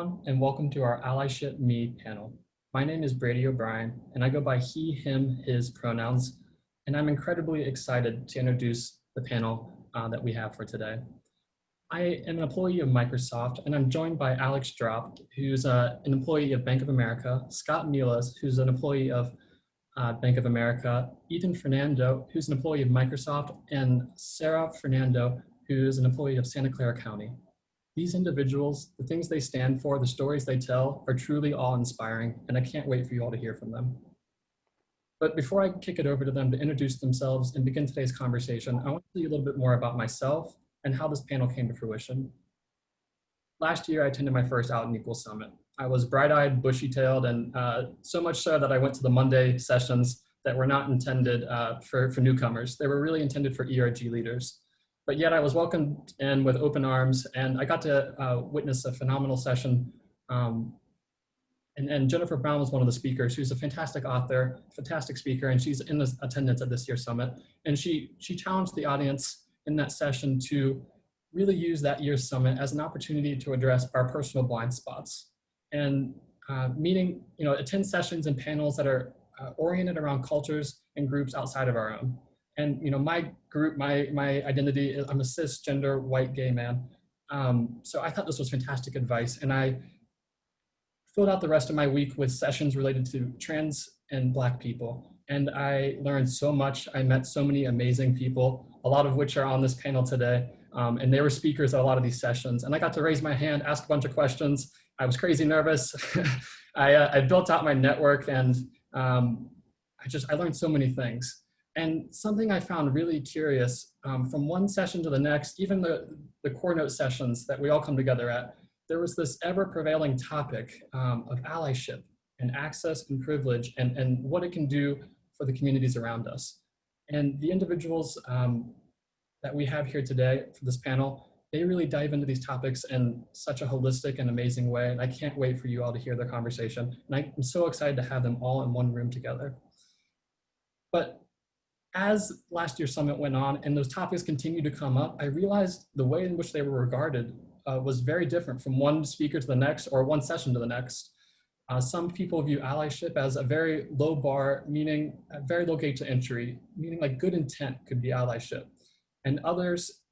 And welcome to our Allyship Me panel. My name is Brady O'Brien, and I go by he, him, his pronouns, and I'm incredibly excited to introduce the panel that we have for today. I am an employee of Microsoft, and I'm joined by Alex Drop, who's an employee of Bank of America, Scott Milas, who's an employee of Bank of America, Ethan Fernando, who's an employee of Microsoft, and Sarah Fernando, who is an employee of Santa Clara County. These individuals, the things they stand for, the stories they tell are truly awe-inspiring, and I can't wait for you all to hear from them. But before I kick it over to them to introduce themselves and begin today's conversation, I want to tell you a little bit more about myself and how this panel came to fruition. Last year, I attended my first Out and Equal Summit. I was bright-eyed, bushy-tailed, and so much so that I went to the Monday sessions that were not intended for newcomers. They were really intended for ERG leaders. But yet I was welcomed in with open arms, and I got to witness a phenomenal session. And Jennifer Brown was one of the speakers. She's a fantastic author, fantastic speaker, and she's in attendance at this year's summit. And she challenged the audience in that session to really use that year's summit as an opportunity to address our personal blind spots. And attend sessions and panels that are oriented around cultures and groups outside of our own. And my group, my identity, I'm a cisgender white gay man. So I thought this was fantastic advice, and I filled out the rest of my week with sessions related to trans and Black people. And I learned so much. I met so many amazing people, a lot of which are on this panel today. And they were speakers at a lot of these sessions. And I got to raise my hand, ask a bunch of questions. I was crazy nervous. I built out my network, and I learned so many things. And something I found really curious, from one session to the next, even the core note sessions that we all come together at, there was this ever prevailing topic of allyship and access and privilege and what it can do for the communities around us. And the individuals that we have here today for this panel, they really dive into these topics in such a holistic and amazing way. And I can't wait for you all to hear their conversation. And I'm so excited to have them all in one room together. But as last year's summit went on and those topics continued to come up, I realized the way in which they were regarded was very different from one speaker to the next or one session to the next. Some people view allyship as a very low bar, meaning a very low gate to entry, meaning like good intent could be allyship. And others,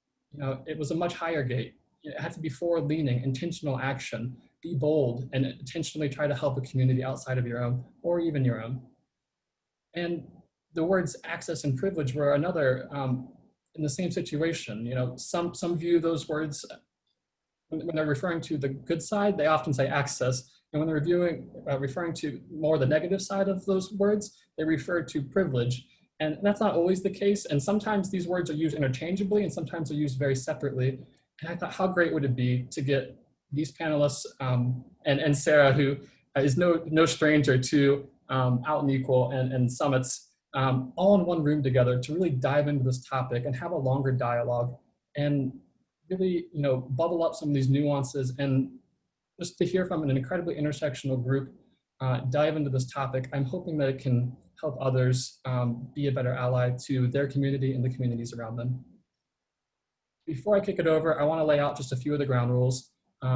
it was a much higher gate. It had to be forward-leaning, intentional action, be bold, and intentionally try to help a community outside of your own or even your own. And the words access and privilege were another in the same situation. Some view those words, when they're referring to the good side, they often say access. And when they're referring to more the negative side of those words, they refer to privilege. And that's not always the case. And sometimes these words are used interchangeably and sometimes they're used very separately. And I thought, how great would it be to get these panelists and Sarah, who is no stranger to Out and Equal and summits, all in one room together to really dive into this topic and have a longer dialogue and really, bubble up some of these nuances and just to hear from an incredibly intersectional group dive into this topic. I'm hoping that it can help others be a better ally to their community and the communities around them. Before I kick it over, I want to lay out just a few of the ground rules.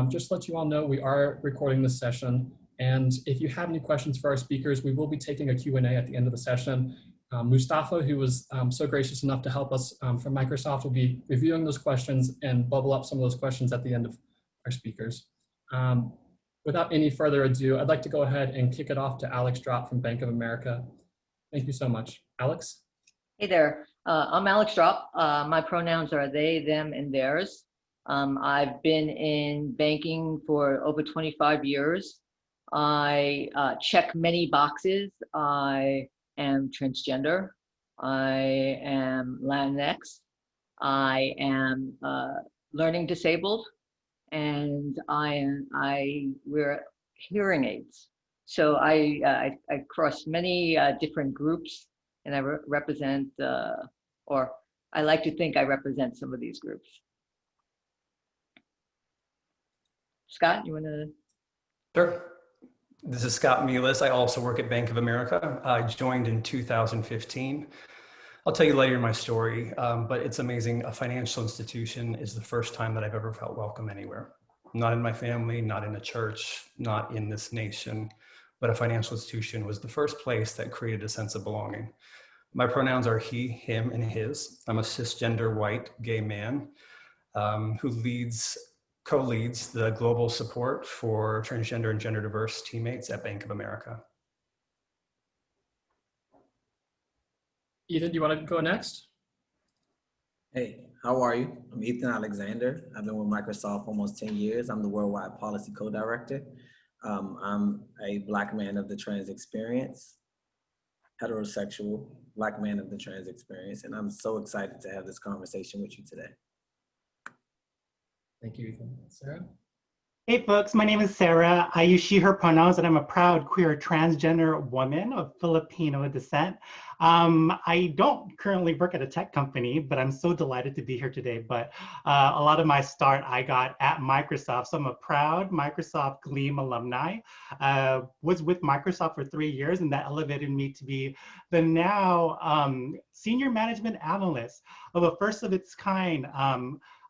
Just to let you all know, we are recording this session. And if you have any questions for our speakers, we will be taking a Q&A at the end of the session. Mustafa, who was so gracious enough to help us from Microsoft, will be reviewing those questions and bubble up some of those questions at the end of our speakers. Without any further ado, I'd like to go ahead and kick it off to Alex Drop from Bank of America. Thank you so much. Alex? Hey there, I'm Alex Drop. My pronouns are they, them, and theirs. I've been in banking for over 25 years. I check many boxes. I am transgender. I am Latinx. I am learning disabled, and I wear hearing aids. So I cross many different groups, and I represent, or I like to think I represent some of these groups. Scott, you want to? Sure. This is Scott Milas. I also work at Bank of America. I joined in 2015. I'll tell you later my story, but it's amazing. A financial institution is the first time that I've ever felt welcome anywhere. not in my family, not in a church, not in this nation, but a financial institution was the first place that created a sense of belonging. My pronouns are he, him, and his. I'm a cisgender white gay man who co-leads the global support for transgender and gender diverse teammates at Bank of America. Ethan, do you want to go next? Hey, how are you? I'm Ethan Alexander. I've been with Microsoft almost 10 years. I'm the Worldwide Policy Co-Director. I'm a Black man of the trans experience, heterosexual Black man of the trans experience, and I'm so excited to have this conversation with you today. Thank you, Ethan. Sarah? Hey folks, my name is Sarah. I use she, her pronouns, and I'm a proud queer transgender woman of Filipino descent. I don't currently work at a tech company, but I'm so delighted to be here today. But a lot of my start I got at Microsoft, so I'm a proud Microsoft Gleam alumni. Was with Microsoft for 3 years, and that elevated me to be the now senior management analyst of a first of its kind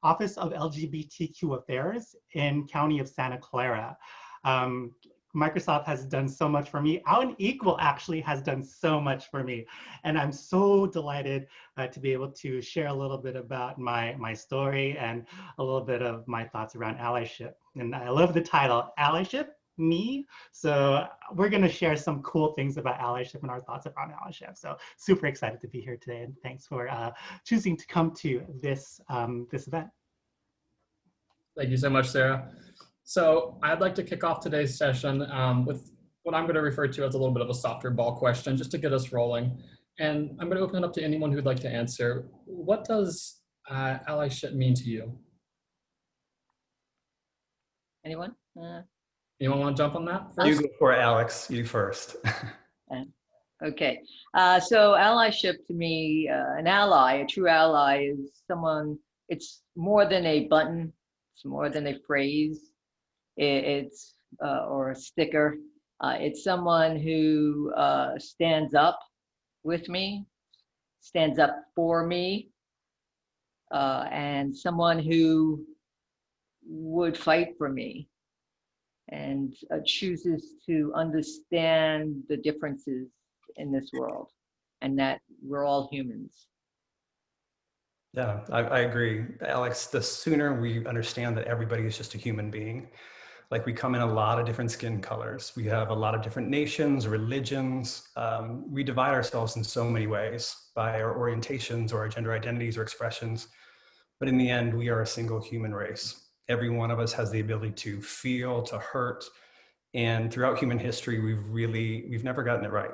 Office of LGBTQ Affairs in County of Santa Clara. Microsoft has done so much for me. Out and Equal actually has done so much for me. And I'm so delighted to be able to share a little bit about my story and a little bit of my thoughts around allyship. And I love the title, Allyship, Me. So we're gonna share some cool things about allyship and our thoughts around allyship. So super excited to be here today, and thanks for choosing to come to this, this event. Thank you so much, Sarah. So I'd like to kick off today's session with what I'm going to refer to as a little bit of a softer ball question, just to get us rolling. And I'm going to open it up to anyone who'd like to answer. What does allyship mean to you? Anyone? Anyone want to jump on that first? You go for it, Alex. You first. Okay, so allyship to me, an ally, a true ally is someone, it's more than a button, it's more than a phrase, it's or a sticker. It's someone who stands up with me, stands up for me, and someone who would fight for me and chooses to understand the differences in this world and that we're all humans. Yeah, I agree. Alex, the sooner we understand that everybody is just a human being, like we come in a lot of different skin colors. We have a lot of different nations, religions. We divide ourselves in so many ways by our orientations or our gender identities or expressions. But in the end, we are a single human race. Every one of us has the ability to feel, to hurt. And throughout human history, we've never gotten it right.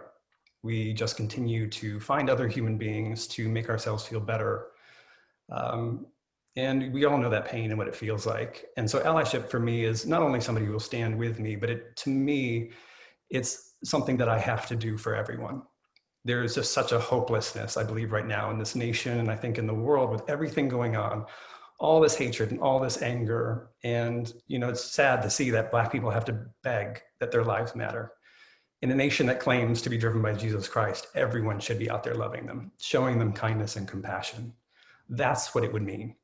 We just continue to find other human beings to make ourselves feel better. And we all know that pain and what it feels like. And so allyship for me is not only somebody who will stand with me, but to me, it's something that I have to do for everyone. There's just such a hopelessness, I believe, right now in this nation, and I think in the world with everything going on, all this hatred and all this anger. And, you know, it's sad to see that Black people have to beg that their lives matter. In a nation that claims to be driven by Jesus Christ, everyone should be out there loving them, showing them kindness and compassion. That's what it would mean.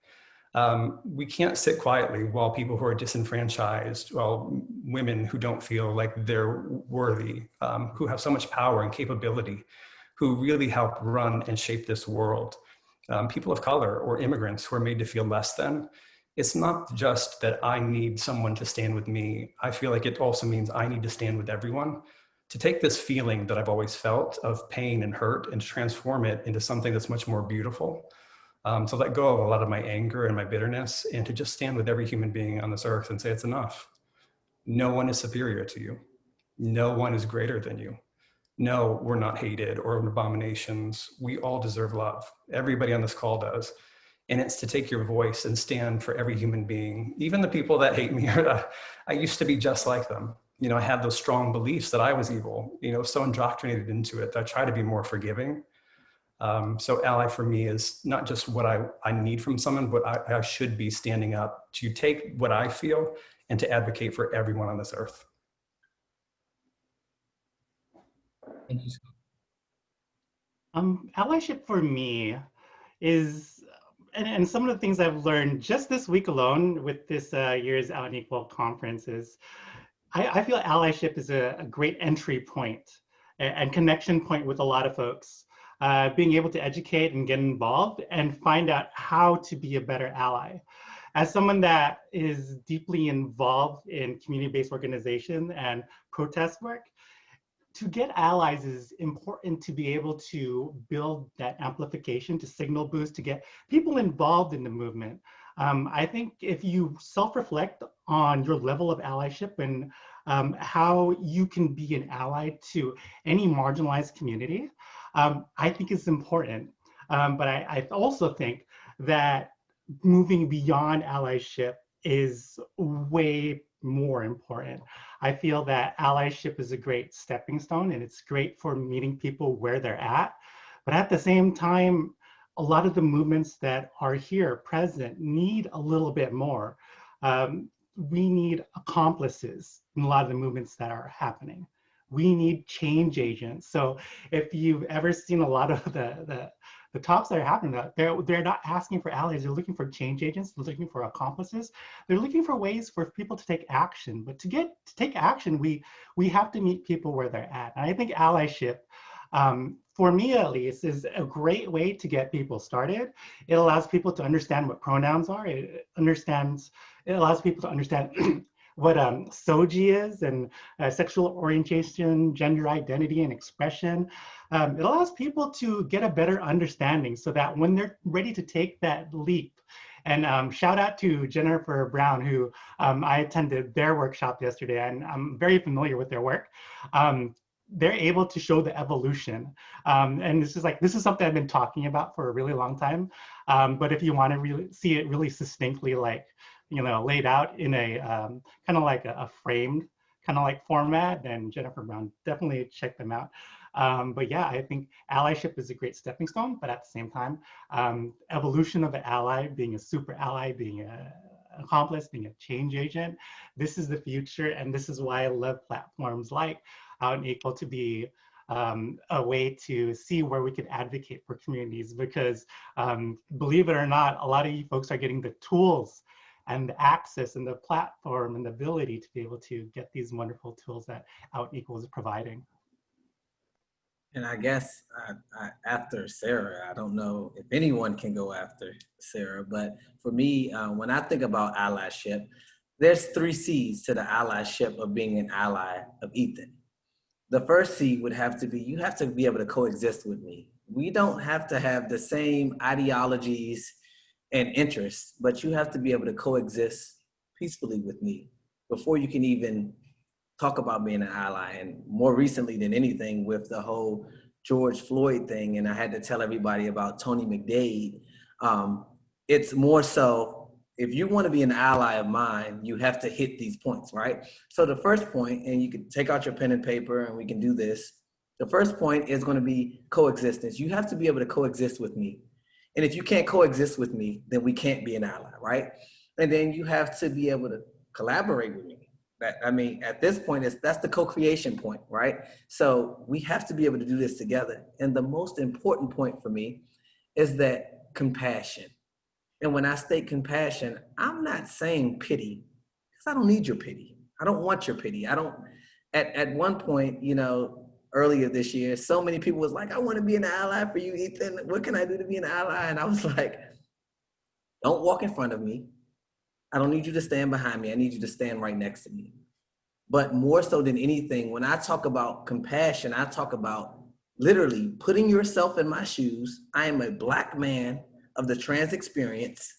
We can't sit quietly while people who are disenfranchised, while women who don't feel like they're worthy, who have so much power and capability, who really help run and shape this world, people of color or immigrants who are made to feel less than. It's not just that I need someone to stand with me. I feel like it also means I need to stand with everyone to take this feeling that I've always felt of pain and hurt and to transform it into something that's much more beautiful. To let go of a lot of my anger and my bitterness and to just stand with every human being on this earth and say it's enough. No one is superior to you. No one is greater than you. No, we're not hated or abominations. We all deserve love. Everybody on this call does. And it's to take your voice and stand for every human being, even the people that hate me. I used to be just like them. You know, I had those strong beliefs that I was evil, you know, so indoctrinated into it that I try to be more forgiving. So ally for me is not just what I need from someone, but I should be standing up to take what I feel and to advocate for everyone on this earth. Thank you, Scott. Allyship for me is and some of the things I've learned just this week alone with this year's Out and Equal conference is I feel allyship is a great entry point and connection point with a lot of folks. Being able to educate and get involved and find out how to be a better ally. As someone that is deeply involved in community-based organization and protest work, to get allies is important to be able to build that amplification, to signal boost, to get people involved in the movement. I think if you self-reflect on your level of allyship and how you can be an ally to any marginalized community, I think it's important. But I also think that moving beyond allyship is way more important. I feel that allyship is a great stepping stone and it's great for meeting people where they're at. But at the same time, a lot of the movements that are here present need a little bit more. We need accomplices in a lot of the movements that are happening. We need change agents. So if you've ever seen a lot of the talks that are happening, they're not asking for allies, they're looking for change agents, they're looking for accomplices, they're looking for ways for people to take action. But to take action, we have to meet people where they're at. And I think allyship, for me at least, is a great way to get people started. It allows people to understand what pronouns are. It allows people to understand what SOGI is and sexual orientation, gender identity, and expression. It allows people to get a better understanding so that when they're ready to take that leap, and shout out to Jennifer Brown, who I attended their workshop yesterday, and I'm very familiar with their work. They're able to show the evolution. And this is something I've been talking about for a really long time. But if you want to really see it really succinctly, like, laid out in a kind of like a framed kind of like format, then Jennifer Brown, definitely check them out. But yeah, I think allyship is a great stepping stone, but at the same time, evolution of an ally, being a super ally, being an accomplice, being a change agent, this is the future. And this is why I love platforms like Out and Equal to be a way to see where we could advocate for communities, because believe it or not, a lot of you folks are getting the tools and the access and the platform and the ability to be able to get these wonderful tools that Out and Equal is providing. And I guess after Sarah, I don't know if anyone can go after Sarah, but for me, when I think about allyship, there's 3 C's to the allyship of being an ally of Ethan. The first C would have to be, you have to be able to coexist with me. We don't have to have the same ideologies and interests, but you have to be able to coexist peacefully with me before you can even talk about being an ally. And more recently than anything, with the whole George Floyd thing, and I had to tell everybody about Tony McDade, it's more so, if you want to be an ally of mine, you have to hit these points, right? So the first point, and you can take out your pen and paper and we can do this. The first point is going to be coexistence. You have to be able to coexist with me. And if you can't coexist with me, then we can't be an ally, right? And then you have to be able to collaborate with me. At this point, that's the co-creation point, right? So we have to be able to do this together. And the most important point for me is that compassion. And when I state compassion, I'm not saying pity, because I don't need your pity. I don't want your pity. At one point, earlier this year, so many people was like, I want to be an ally for you, Ethan. What can I do to be an ally? And I was like, don't walk in front of me. I don't need you to stand behind me. I need you to stand right next to me. But more so than anything, when I talk about compassion, I talk about literally putting yourself in my shoes. I am a Black man of the trans experience.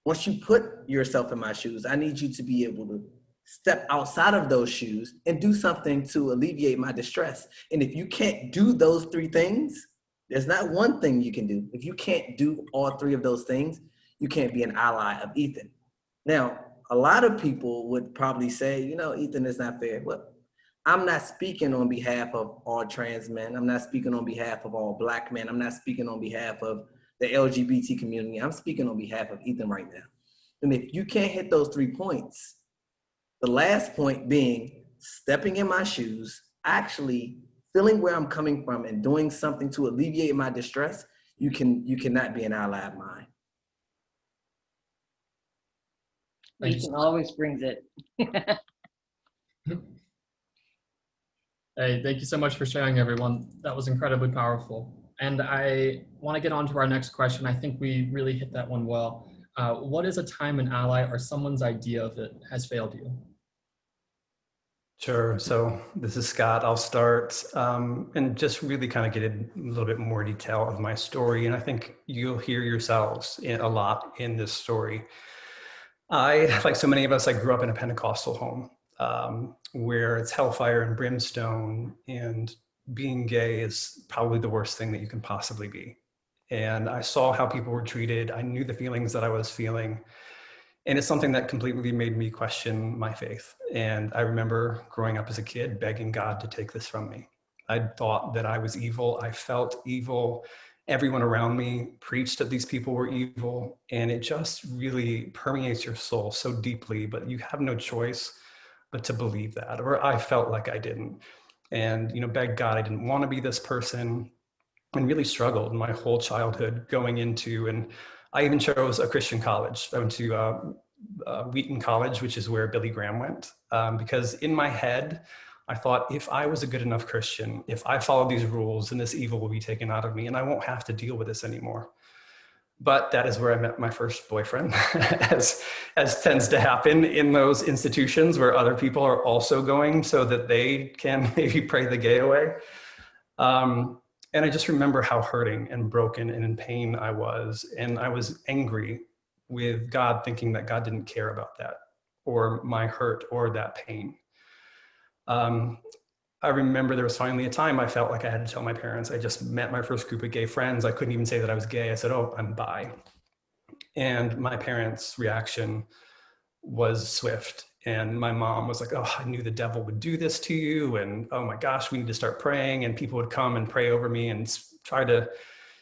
Once you put yourself in my shoes, I need you to be able to step outside of those shoes and do something to alleviate my distress. And if you can't do those 3 things, there's not one thing you can do. If you can't do all 3 of those things, you can't be an ally of Ethan. Now, a lot of people would probably say, Ethan, is not fair. Well, I'm not speaking on behalf of all trans men. I'm not speaking on behalf of all Black men. I'm not speaking on behalf of the LGBT community. I'm speaking on behalf of Ethan right now. And if you can't hit those 3 points, the last point being stepping in my shoes, actually feeling where I'm coming from and doing something to alleviate my distress, you cannot be an ally of mine. Thank you so Ethan much. always brings it. Hey, thank you so much for sharing, everyone. That was incredibly powerful. And I want to get on to our next question. I think we really hit that one well. What is a time an ally or someone's idea of it has failed you? Sure. So this is Scott. I'll start and just really kind of get in a little bit more detail of my story. And I think you'll hear yourselves a lot in this story. Like so many of us, I grew up in a Pentecostal home where it's hellfire and brimstone, and being gay is probably the worst thing that you can possibly be. And I saw how people were treated. I knew the feelings that I was feeling. And it's something that completely made me question my faith. And I remember growing up as a kid begging God to take this from me. I thought that I was evil. I felt evil. Everyone around me preached that these people were evil. And it just really permeates your soul so deeply, but you have no choice but to believe that. Or I felt like I didn't. And, begged God, I didn't want to be this person, and really struggled my whole childhood going into, and I even chose a Christian college. I went to Wheaton College, which is where Billy Graham went, because in my head, I thought if I was a good enough Christian, if I followed these rules, then this evil will be taken out of me and I won't have to deal with this anymore. But that is where I met my first boyfriend, as tends to happen in those institutions where other people are also going so that they can maybe pray the gay away. And I just remember how hurting and broken and in pain I was. And I was angry with God, thinking that God didn't care about that or my hurt or that pain. I remember there was finally a time I felt like I had to tell my parents. I just met my first group of gay friends. I couldn't even say that I was gay. I said, "Oh, I'm bi." And my parents' reaction was swift. And my mom was like, "Oh, I knew the devil would do this to you. And oh my gosh, we need to start praying." And people would come and pray over me and try to,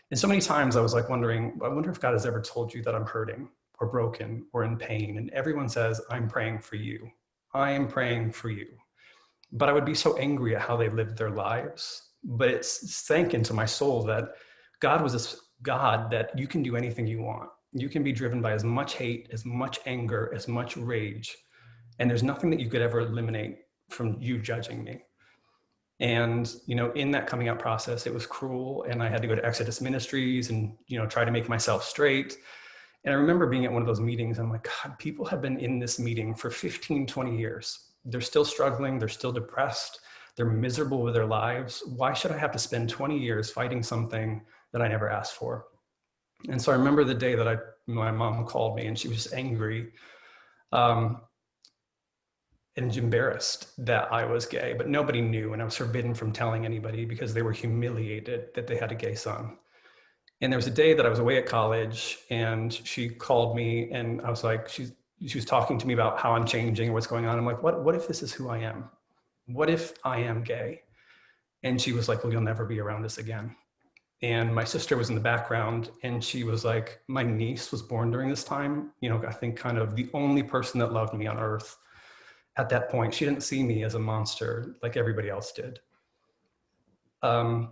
and so many times I was like wondering, I wonder if God has ever told you that I'm hurting or broken or in pain. And everyone says, "I'm praying for you. I am praying for you." But I would be so angry at how they lived their lives. But it sank into my soul that God was this God that you can do anything you want. You can be driven by as much hate, as much anger, as much rage. And there's nothing that you could ever eliminate from you judging me. And, in that coming out process, it was cruel. And I had to go to Exodus Ministries and, try to make myself straight. And I remember being at one of those meetings. I'm like, God, people have been in this meeting for 15, 20 years. They're still struggling. They're still depressed. They're miserable with their lives. Why should I have to spend 20 years fighting something that I never asked for? And so I remember the day that my mom called me and she was just angry. And embarrassed that I was gay, but nobody knew, and I was forbidden from telling anybody because they were humiliated that they had a gay son. And there was a day that I was away at college and she called me and I was like, she was talking to me about how I'm changing, what's going on. I'm like, what if this is who I am? What if I am gay? And she was like, well, you'll never be around us again. And my sister was in the background and she was like, my niece was born during this time. I think kind of the only person that loved me on earth. At that point, she didn't see me as a monster like everybody else did. I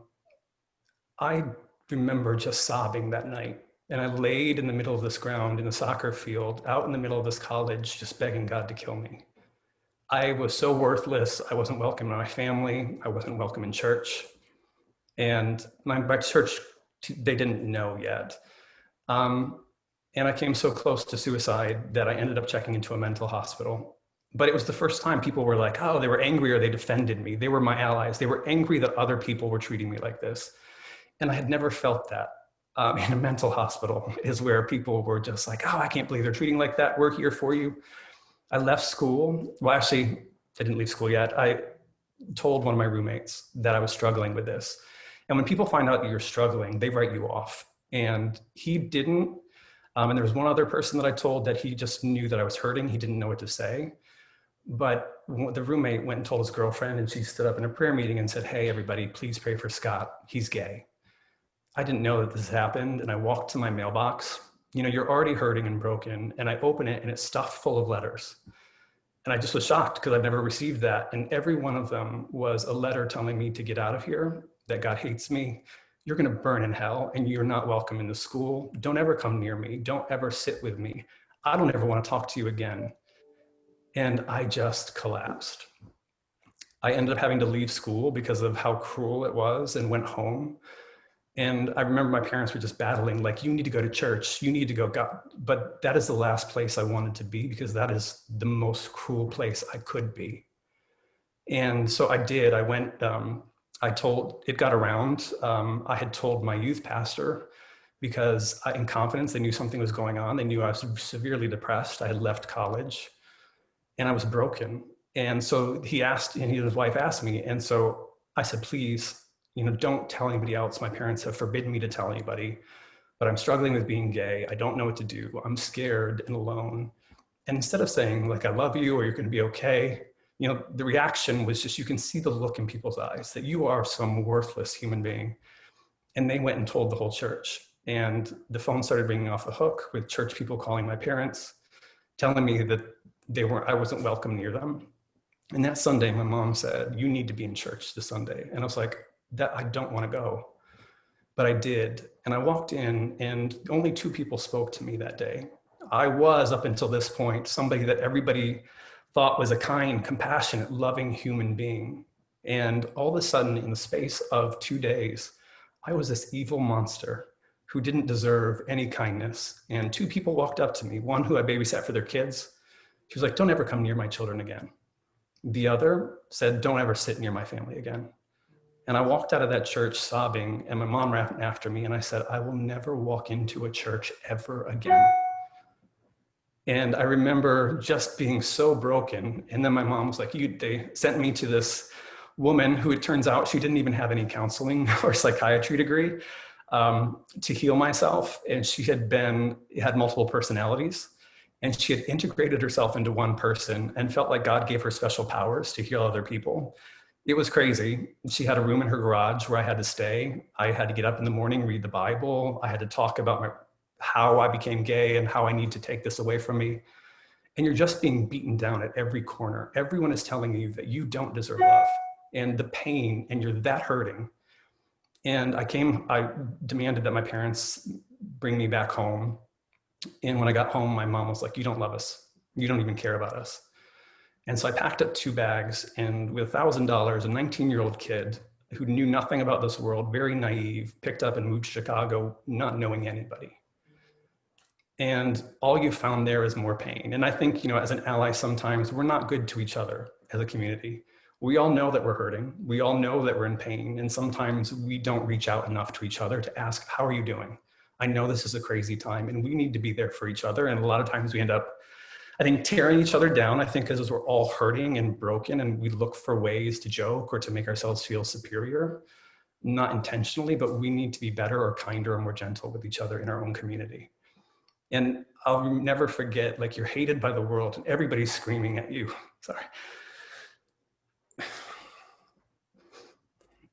remember just sobbing that night. And I laid in the middle of this ground in a soccer field, out in the middle of this college, just begging God to kill me. I was so worthless. I wasn't welcome in my family. I wasn't welcome in church. And my church, they didn't know yet. And I came so close to suicide that I ended up checking into a mental hospital. But it was the first time people were like, oh, they were angry or they defended me. They were my allies. They were angry that other people were treating me like this. And I had never felt that. In a mental hospital is where people were just like, oh, I can't believe they're treating like that. We're here for you. I left school. Well, actually, I didn't leave school yet. I told one of my roommates that I was struggling with this. And when people find out that you're struggling, they write you off. And he didn't. And there was one other person that I told that he just knew that I was hurting. He didn't know what to say. But the roommate went and told his girlfriend, and she stood up in a prayer meeting and said, hey, everybody, please pray for Scott. He's gay. I didn't know that this happened. And I walked to my mailbox. You're already hurting and broken. And I open it and it's stuffed full of letters. And I just was shocked because I've never received that. And every one of them was a letter telling me to get out of here, that God hates me. You're going to burn in hell and you're not welcome in the school. Don't ever come near me. Don't ever sit with me. I don't ever want to talk to you again. And I just collapsed. I ended up having to leave school because of how cruel it was and went home. And I remember my parents were just battling, like, you need to go to church, you need to go, God. But that is the last place I wanted to be, because that is the most cruel place I could be. And so I did, I went, I told, it got around. I had told my youth pastor, because in confidence, they knew something was going on. They knew I was severely depressed. I had left college and I was broken. And so he asked, and his wife asked me. And so I said, please, don't tell anybody else. My parents have forbidden me to tell anybody, but I'm struggling with being gay. I don't know what to do. I'm scared and alone. And instead of saying, like, I love you, or you're going to be okay, the reaction was just, you can see the look in people's eyes that you are some worthless human being. And they went and told the whole church. And the phone started ringing off the hook with church people calling my parents, telling me that I wasn't welcome near them. And that Sunday, my mom said, you need to be in church this Sunday. And I was like, I don't want to go. But I did. And I walked in, and only 2 people spoke to me that day. I was, up until this point, somebody that everybody thought was a kind, compassionate, loving human being. And all of a sudden, in the space of 2 days, I was this evil monster who didn't deserve any kindness. And 2 people walked up to me, one who I babysat for their kids. She was like, don't ever come near my children again. The other said, don't ever sit near my family again. And I walked out of that church sobbing, and my mom ran after me, and I said, I will never walk into a church ever again. And I remember just being so broken. And then my mom was like, they sent me to this woman who, it turns out, she didn't even have any counseling or psychiatry degree, to heal myself. And she had multiple personalities. And she had integrated herself into one person and felt like God gave her special powers to heal other people. It was crazy. She had a room in her garage where I had to stay. I had to get up in the morning, read the Bible. I had to talk about how I became gay and how I need to take this away from me. And you're just being beaten down at every corner. Everyone is telling you that you don't deserve love, and the pain, and you're that hurting. And I demanded that my parents bring me back home. And when I got home, my mom was like, you don't love us. You don't even care about us. And so I packed up 2 bags, and with $1,000, a 19-year-old kid who knew nothing about this world, very naive, picked up and moved to Chicago, not knowing anybody. And all you found there is more pain. And I think, as an ally, sometimes we're not good to each other as a community. We all know that we're hurting. We all know that we're in pain. And sometimes we don't reach out enough to each other to ask, how are you doing? I know this is a crazy time, and we need to be there for each other. And a lot of times we end up, I think, tearing each other down, I think, because we're all hurting and broken, and we look for ways to joke or to make ourselves feel superior, not intentionally, but we need to be better or kinder or more gentle with each other in our own community. And I'll never forget, like, you're hated by the world and everybody's screaming at you. Sorry.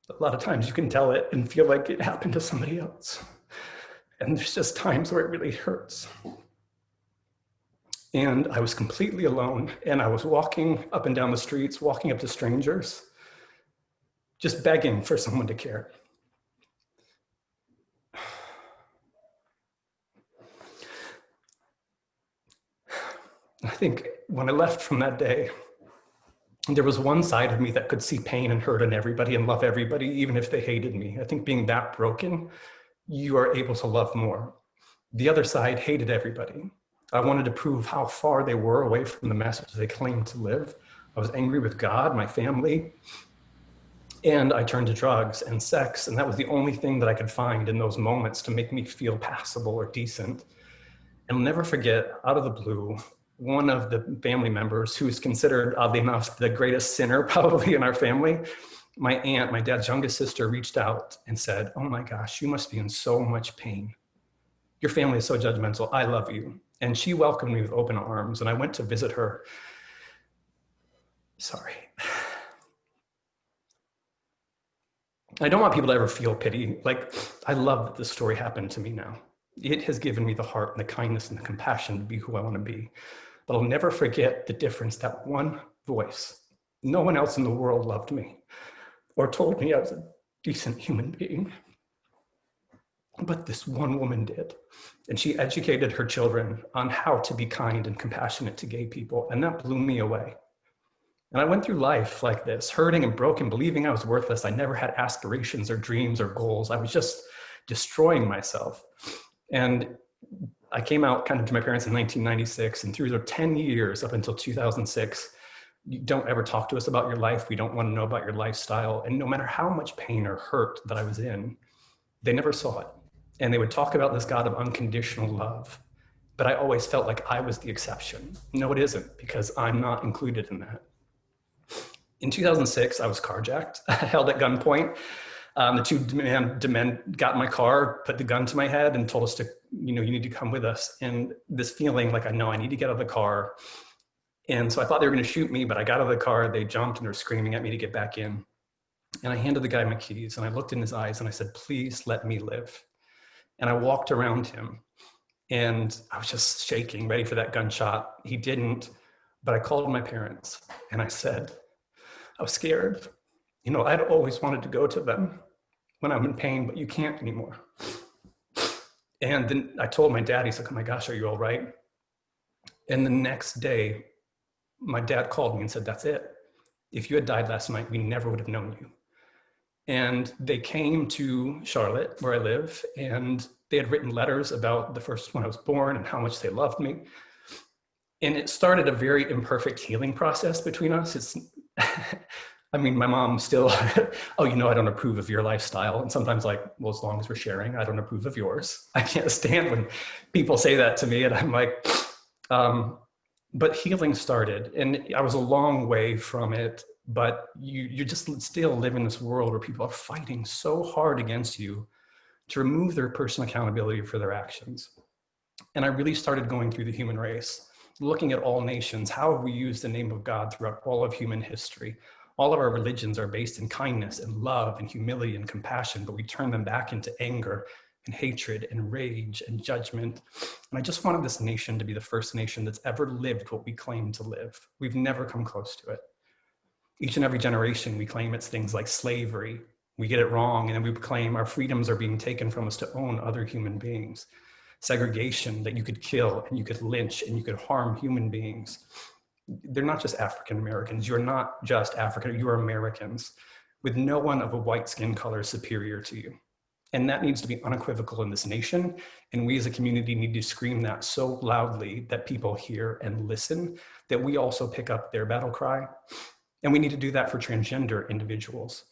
A lot of times you can tell it and feel like it happened to somebody else. And there's just times where it really hurts. And I was completely alone, and I was walking up and down the streets, walking up to strangers, just begging for someone to care. I think when I left from that day, there was one side of me that could see pain and hurt in everybody and love everybody, even if they hated me. I think being that broken, you are able to love more. The other side hated everybody. I wanted to prove how far they were away from the message they claimed to live. I was angry with God, my family, and I turned to drugs and sex, and that was the only thing that I could find in those moments to make me feel passable or decent. And I'll never forget, out of the blue, one of the family members, who is considered, oddly enough, the greatest sinner probably in our family, my aunt, my dad's youngest sister, reached out and said, oh my gosh, you must be in so much pain. Your family is so judgmental. I love you. And she welcomed me with open arms, and I went to visit her. Sorry. I don't want people to ever feel pity. Like, I love that this story happened to me now. It has given me the heart and the kindness and the compassion to be who I want to be. But I'll never forget the difference that one voice, no one else in the world loved me or told me I was a decent human being. but this one woman did. And she educated her children on how to be kind and compassionate to gay people. And that blew me away. And I went through life like this, hurting and broken, believing I was worthless. I never had aspirations or dreams or goals. I was just destroying myself. And I came out kind of to my parents in 1996, and through the 10 years up until 2006, you don't ever talk to us about your life. We don't want to know about your lifestyle. And no matter how much pain or hurt that I was in, they never saw it. And they would talk about this God of unconditional love. But I always felt like I was the exception. No, it isn't, because I'm not included in that. In 2006, I was carjacked, held at gunpoint. The two men got in my car, put the gun to my head and told us to, you need to come with us. And this feeling like, I know I need to get out of the car. And so I thought they were going to shoot me, but I got out of the car, they jumped and they were screaming at me to get back in. And I handed the guy my keys and I looked in his eyes and I said, please let me live. And I walked around him and I was just shaking, ready for that gunshot. He didn't, but I called my parents and I said, I was scared. I'd always wanted to go to them when I'm in pain, but you can't anymore. And then I told my dad, he's like, oh my gosh, are you all right? And the next day, my dad called me and said, that's it. If you had died last night, we never would have known you. And they came to Charlotte, where I live, and they had written letters about the first when I was born and how much they loved me. And it started a very imperfect healing process between us. My mom still, oh, I don't approve of your lifestyle. And sometimes well, as long as we're sharing, I don't approve of yours. I can't stand when people say that to me. And I'm like, but healing started. And I was a long way from it, but you just still live in this world where people are fighting so hard against you to remove their personal accountability for their actions. And I really started going through the human race, looking at all nations. How have we used the name of God throughout all of human history? All of our religions are based in kindness and love and humility and compassion, but we turn them back into anger and hatred and rage and judgment. And I just wanted this nation to be the first nation that's ever lived what we claim to live. We've never come close to it. Each and every generation, we claim it's things like slavery. We get it wrong, and then we claim our freedoms are being taken from us to own other human beings. Segregation, that you could kill and you could lynch and you could harm human beings. They're not just African Americans. You're not just African, you're Americans with no one of a white skin color superior to you. And that needs to be unequivocal in this nation. And we as a community need to scream that so loudly that people hear and listen, that we also pick up their battle cry. And we need to do that for transgender individuals.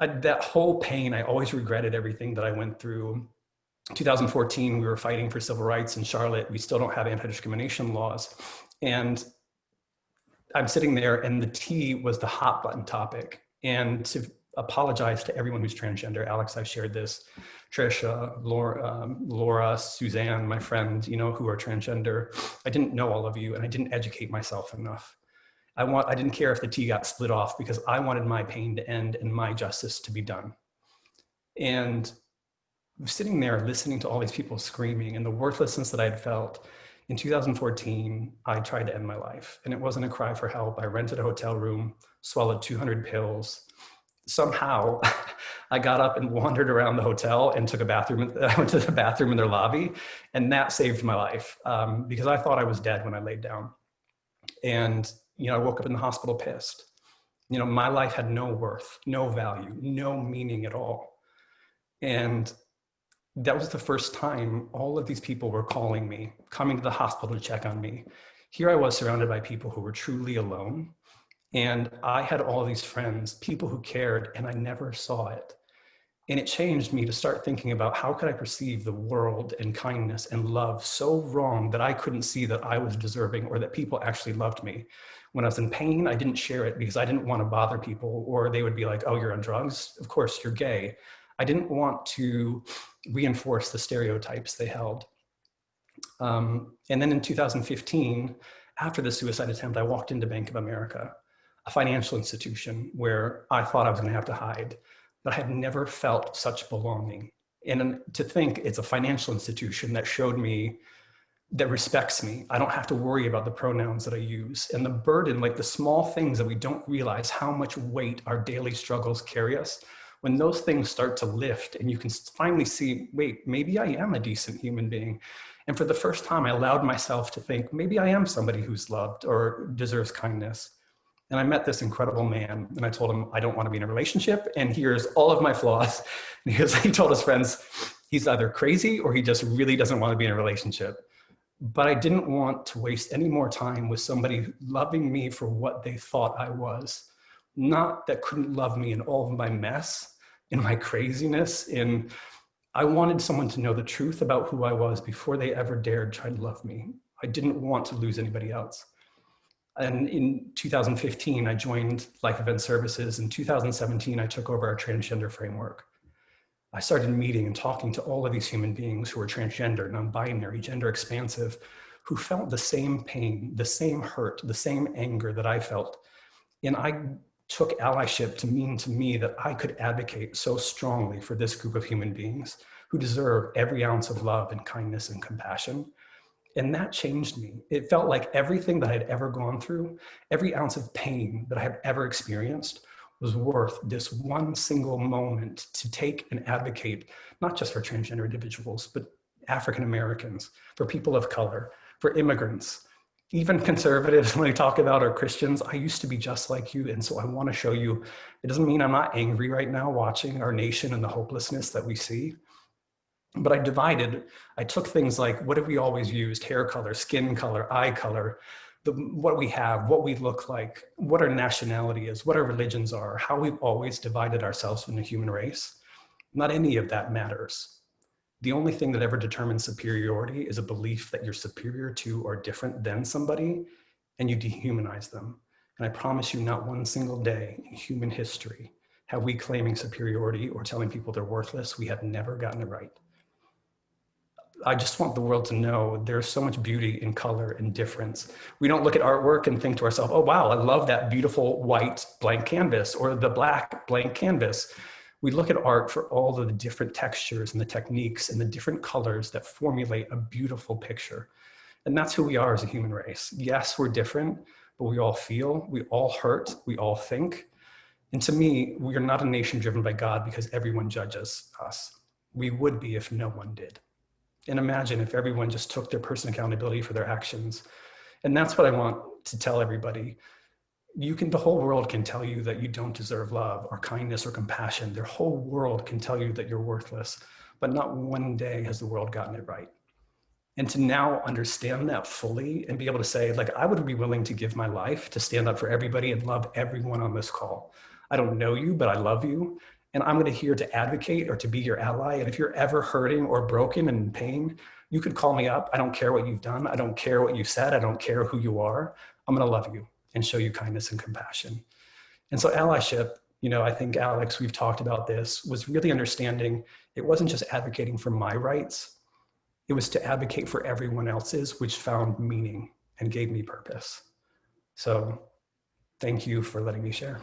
That whole pain, I always regretted everything that I went through. 2014, we were fighting for civil rights in Charlotte. We still don't have anti-discrimination laws. And I'm sitting there and the T was the hot button topic. And to apologize to everyone who's transgender, Alex, I've shared this, Trisha, Laura, Suzanne, my friend, who are transgender. I didn't know all of you and I didn't educate myself enough. I didn't care if the T got split off because I wanted my pain to end and my justice to be done. And sitting there listening to all these people screaming and the worthlessness that I had felt, in 2014, I tried to end my life. And it wasn't a cry for help. I rented a hotel room, swallowed 200 pills. Somehow, I got up and wandered around the hotel and took a bathroom. I went to the bathroom in their lobby, and that saved my life because I thought I was dead when I laid down. And I woke up in the hospital pissed. My life had no worth, no value, no meaning at all. And that was the first time all of these people were calling me, coming to the hospital to check on me. Here I was surrounded by people who were truly alone. And I had all these friends, people who cared, and I never saw it. And it changed me to start thinking about how could I perceive the world and kindness and love so wrong that I couldn't see that I was deserving or that people actually loved me. When I was in pain, I didn't share it because I didn't want to bother people, or they would be like, oh, you're on drugs? Of course, you're gay. I didn't want to reinforce the stereotypes they held. And then in 2015, after the suicide attempt, I walked into Bank of America, a financial institution where I thought I was going to have to hide, but I had never felt such belonging. And to think it's a financial institution that showed me, that respects me. I don't have to worry about the pronouns that I use. And the burden, like the small things that we don't realize how much weight our daily struggles carry us, when those things start to lift and you can finally see, wait, maybe I am a decent human being. And for the first time, I allowed myself to think, maybe I am somebody who's loved or deserves kindness. And I met this incredible man and I told him, I don't want to be in a relationship. And here's all of my flaws. And he told his friends, he's either crazy or he just really doesn't want to be in a relationship. But I didn't want to waste any more time with somebody loving me for what they thought I was, not that couldn't love me in all of my mess, in my craziness. I wanted someone to know the truth about who I was before they ever dared try to love me. I didn't want to lose anybody else. And in 2015, I joined Life Event Services. In 2017, I took over our transgender framework. I started meeting and talking to all of these human beings who were transgender, non-binary, gender expansive, who felt the same pain, the same hurt, the same anger that I felt. And I took allyship to mean to me that I could advocate so strongly for this group of human beings who deserve every ounce of love and kindness and compassion. And that changed me. It felt like everything that I'd ever gone through, every ounce of pain that I have ever experienced was worth this one single moment to take and advocate, not just for transgender individuals, but African Americans, for people of color, for immigrants, even conservatives when they talk about our Christians. I used to be just like you. And so I want to show you, it doesn't mean I'm not angry right now watching our nation and the hopelessness that we see. But I took things like, what have we always used? Hair color, skin color, eye color, what we have, what we look like, what our nationality is, what our religions are, how we've always divided ourselves in the human race. Not any of that matters. The only thing that ever determines superiority is a belief that you're superior to or different than somebody, and you dehumanize them. And I promise you, not one single day in human history have we claiming superiority or telling people they're worthless. We have never gotten it right. I just want the world to know there's so much beauty in color and difference. We don't look at artwork and think to ourselves, oh, wow, I love that beautiful white blank canvas or the black blank canvas. We look at art for all of the different textures and the techniques and the different colors that formulate a beautiful picture. And that's who we are as a human race. Yes, we're different, but we all feel, we all hurt, we all think. And to me, we are not a nation driven by God because everyone judges us. We would be if no one did. And imagine if everyone just took their personal accountability for their actions. And that's what I want to tell everybody. The whole world can tell you that you don't deserve love or kindness or compassion. Their whole world can tell you that you're worthless, but not one day has the world gotten it right. And to now understand that fully and be able to say, like, I would be willing to give my life to stand up for everybody and love everyone on this call. I don't know you, but I love you. And I'm going to here to advocate or to be your ally. And if you're ever hurting or broken and in pain, you could call me up. I don't care what you've done. I don't care what you said. I don't care who you are. I'm going to love you and show you kindness and compassion. And so allyship, I think, Alex, we've talked about this, was really understanding it wasn't just advocating for my rights. It was to advocate for everyone else's, which found meaning and gave me purpose. So thank you for letting me share.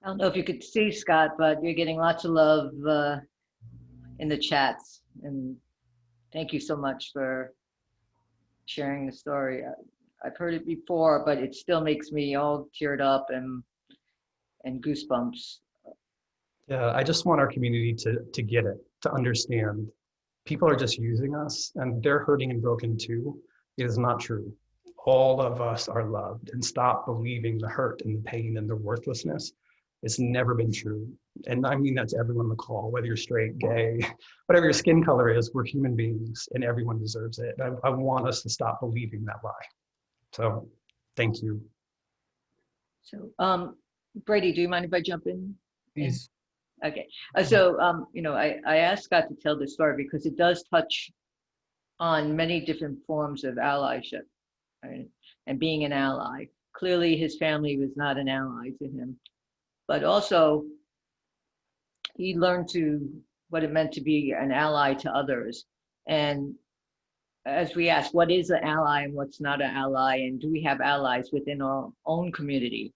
I don't know if you could see, Scott, but you're getting lots of love in the chats. And thank you so much for sharing the story. I've heard it before, but it still makes me all teared up and goosebumps. Yeah, I just want our community to get it, to understand. People are just using us and they're hurting and broken too. It is not true. All of us are loved, and stop believing the hurt and the pain and the worthlessness. It's never been true. And I mean that to everyone on the call, whether you're straight, gay, whatever your skin color is, we're human beings and everyone deserves it. I want us to stop believing that lie. So thank you. So Brady, do you mind if I jump in? Please. Okay. I asked Scott to tell this story because it does touch on many different forms of allyship, right? And being an ally. Clearly his family was not an ally to him. But also, he learned what it meant to be an ally to others. And as we ask, what is an ally and what's not an ally? And do we have allies within our own community?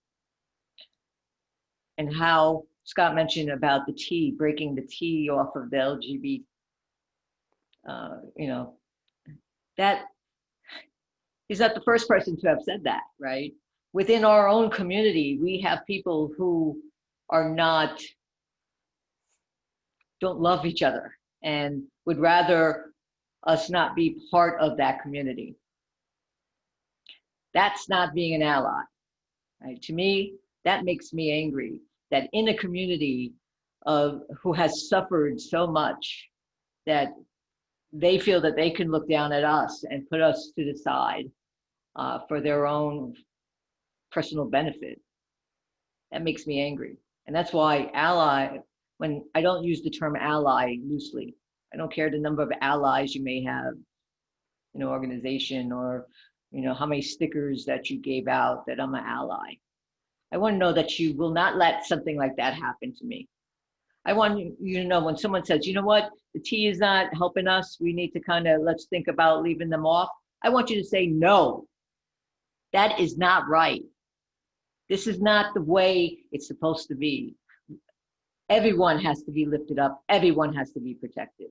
And how Scott mentioned about the T, breaking the T off of the LGBT, that is not the first person to have said that, right? Within our own community, we have people who are not, don't love each other and would rather us not be part of that community. That's not being an ally. Right? To me, that makes me angry, that in a community of who has suffered so much, that they feel that they can look down at us and put us to the side for their own personal benefit. That makes me angry. And that's why ally, when I don't use the term ally loosely, I don't care the number of allies you may have in an organization, or how many stickers that you gave out that I'm an ally. I want to know that you will not let something like that happen to me. I want you to know when someone says, you know what, the tea is not helping us, we need to let's think about leaving them off. I want you to say, no, that is not right. This is not the way it's supposed to be. Everyone has to be lifted up. Everyone has to be protected.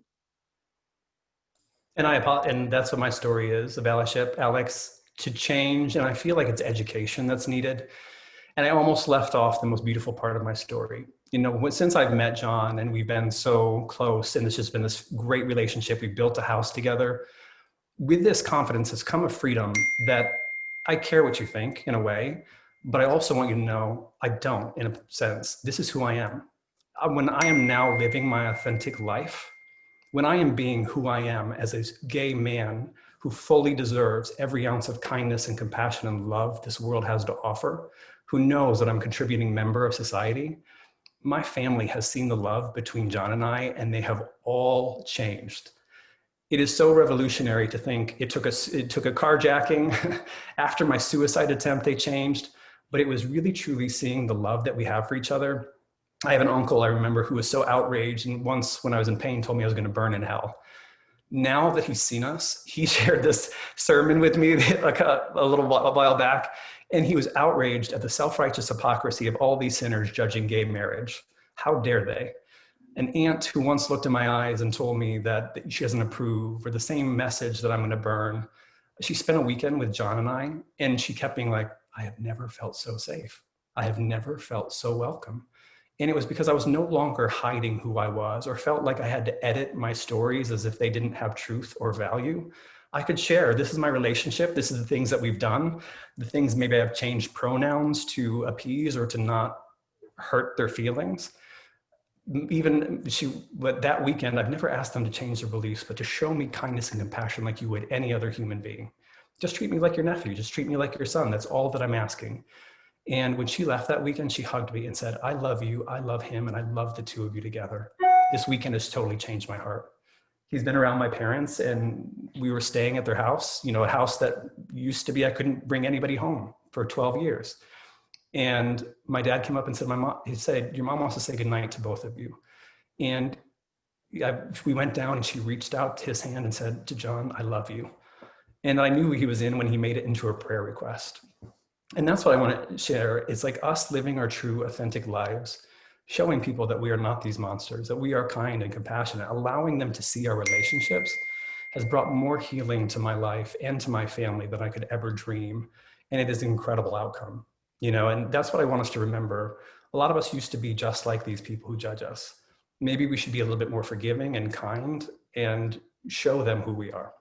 And and that's what my story is of allyship, Alex, to change. And I feel like it's education that's needed. And I almost left off the most beautiful part of my story. Since I've met John and we've been so close, and it's just been this great relationship, we built a house together. With this confidence has come a freedom that I care what you think in a way, but I also want you to know I don't, in a sense. This is who I am. When I am now living my authentic life, when I am being who I am as a gay man who fully deserves every ounce of kindness and compassion and love this world has to offer, who knows that I'm a contributing member of society, my family has seen the love between John and I, and they have all changed. It is so revolutionary to think it took a carjacking. After my suicide attempt, they changed, but it was really truly seeing the love that we have for each other. I have an uncle I remember who was so outraged, and once when I was in pain told me I was going to burn in hell. Now that he's seen us, he shared this sermon with me like a while back, and he was outraged at the self-righteous hypocrisy of all these sinners judging gay marriage. How dare they? An aunt who once looked in my eyes and told me that she doesn't approve, or the same message that I'm going to burn. She spent a weekend with John and I, and she kept being like, I have never felt so safe. I have never felt so welcome. And it was because I was no longer hiding who I was, or felt like I had to edit my stories as if they didn't have truth or value. I could share, this is my relationship, this is the things that we've done, the things maybe I've changed pronouns to appease or to not hurt their feelings. But that weekend, I've never asked them to change their beliefs, but to show me kindness and compassion like you would any other human being. Just treat me like your nephew, just treat me like your son. That's all that I'm asking. And when she left that weekend, she hugged me and said, I love you, I love him, and I love the two of you together. This weekend has totally changed my heart. He's been around my parents, and we were staying at their house, a house that used to be, I couldn't bring anybody home for 12 years. And my dad came up and said, he said, your mom wants to say goodnight to both of you. And we went down and she reached out to his hand and said to John, I love you. And I knew he was in when he made it into a prayer request. And that's what I want to share. It's like us living our true, authentic lives, showing people that we are not these monsters, that we are kind and compassionate, allowing them to see our relationships has brought more healing to my life and to my family than I could ever dream. And it is an incredible outcome, and that's what I want us to remember. A lot of us used to be just like these people who judge us. Maybe we should be a little bit more forgiving and kind and show them who we are.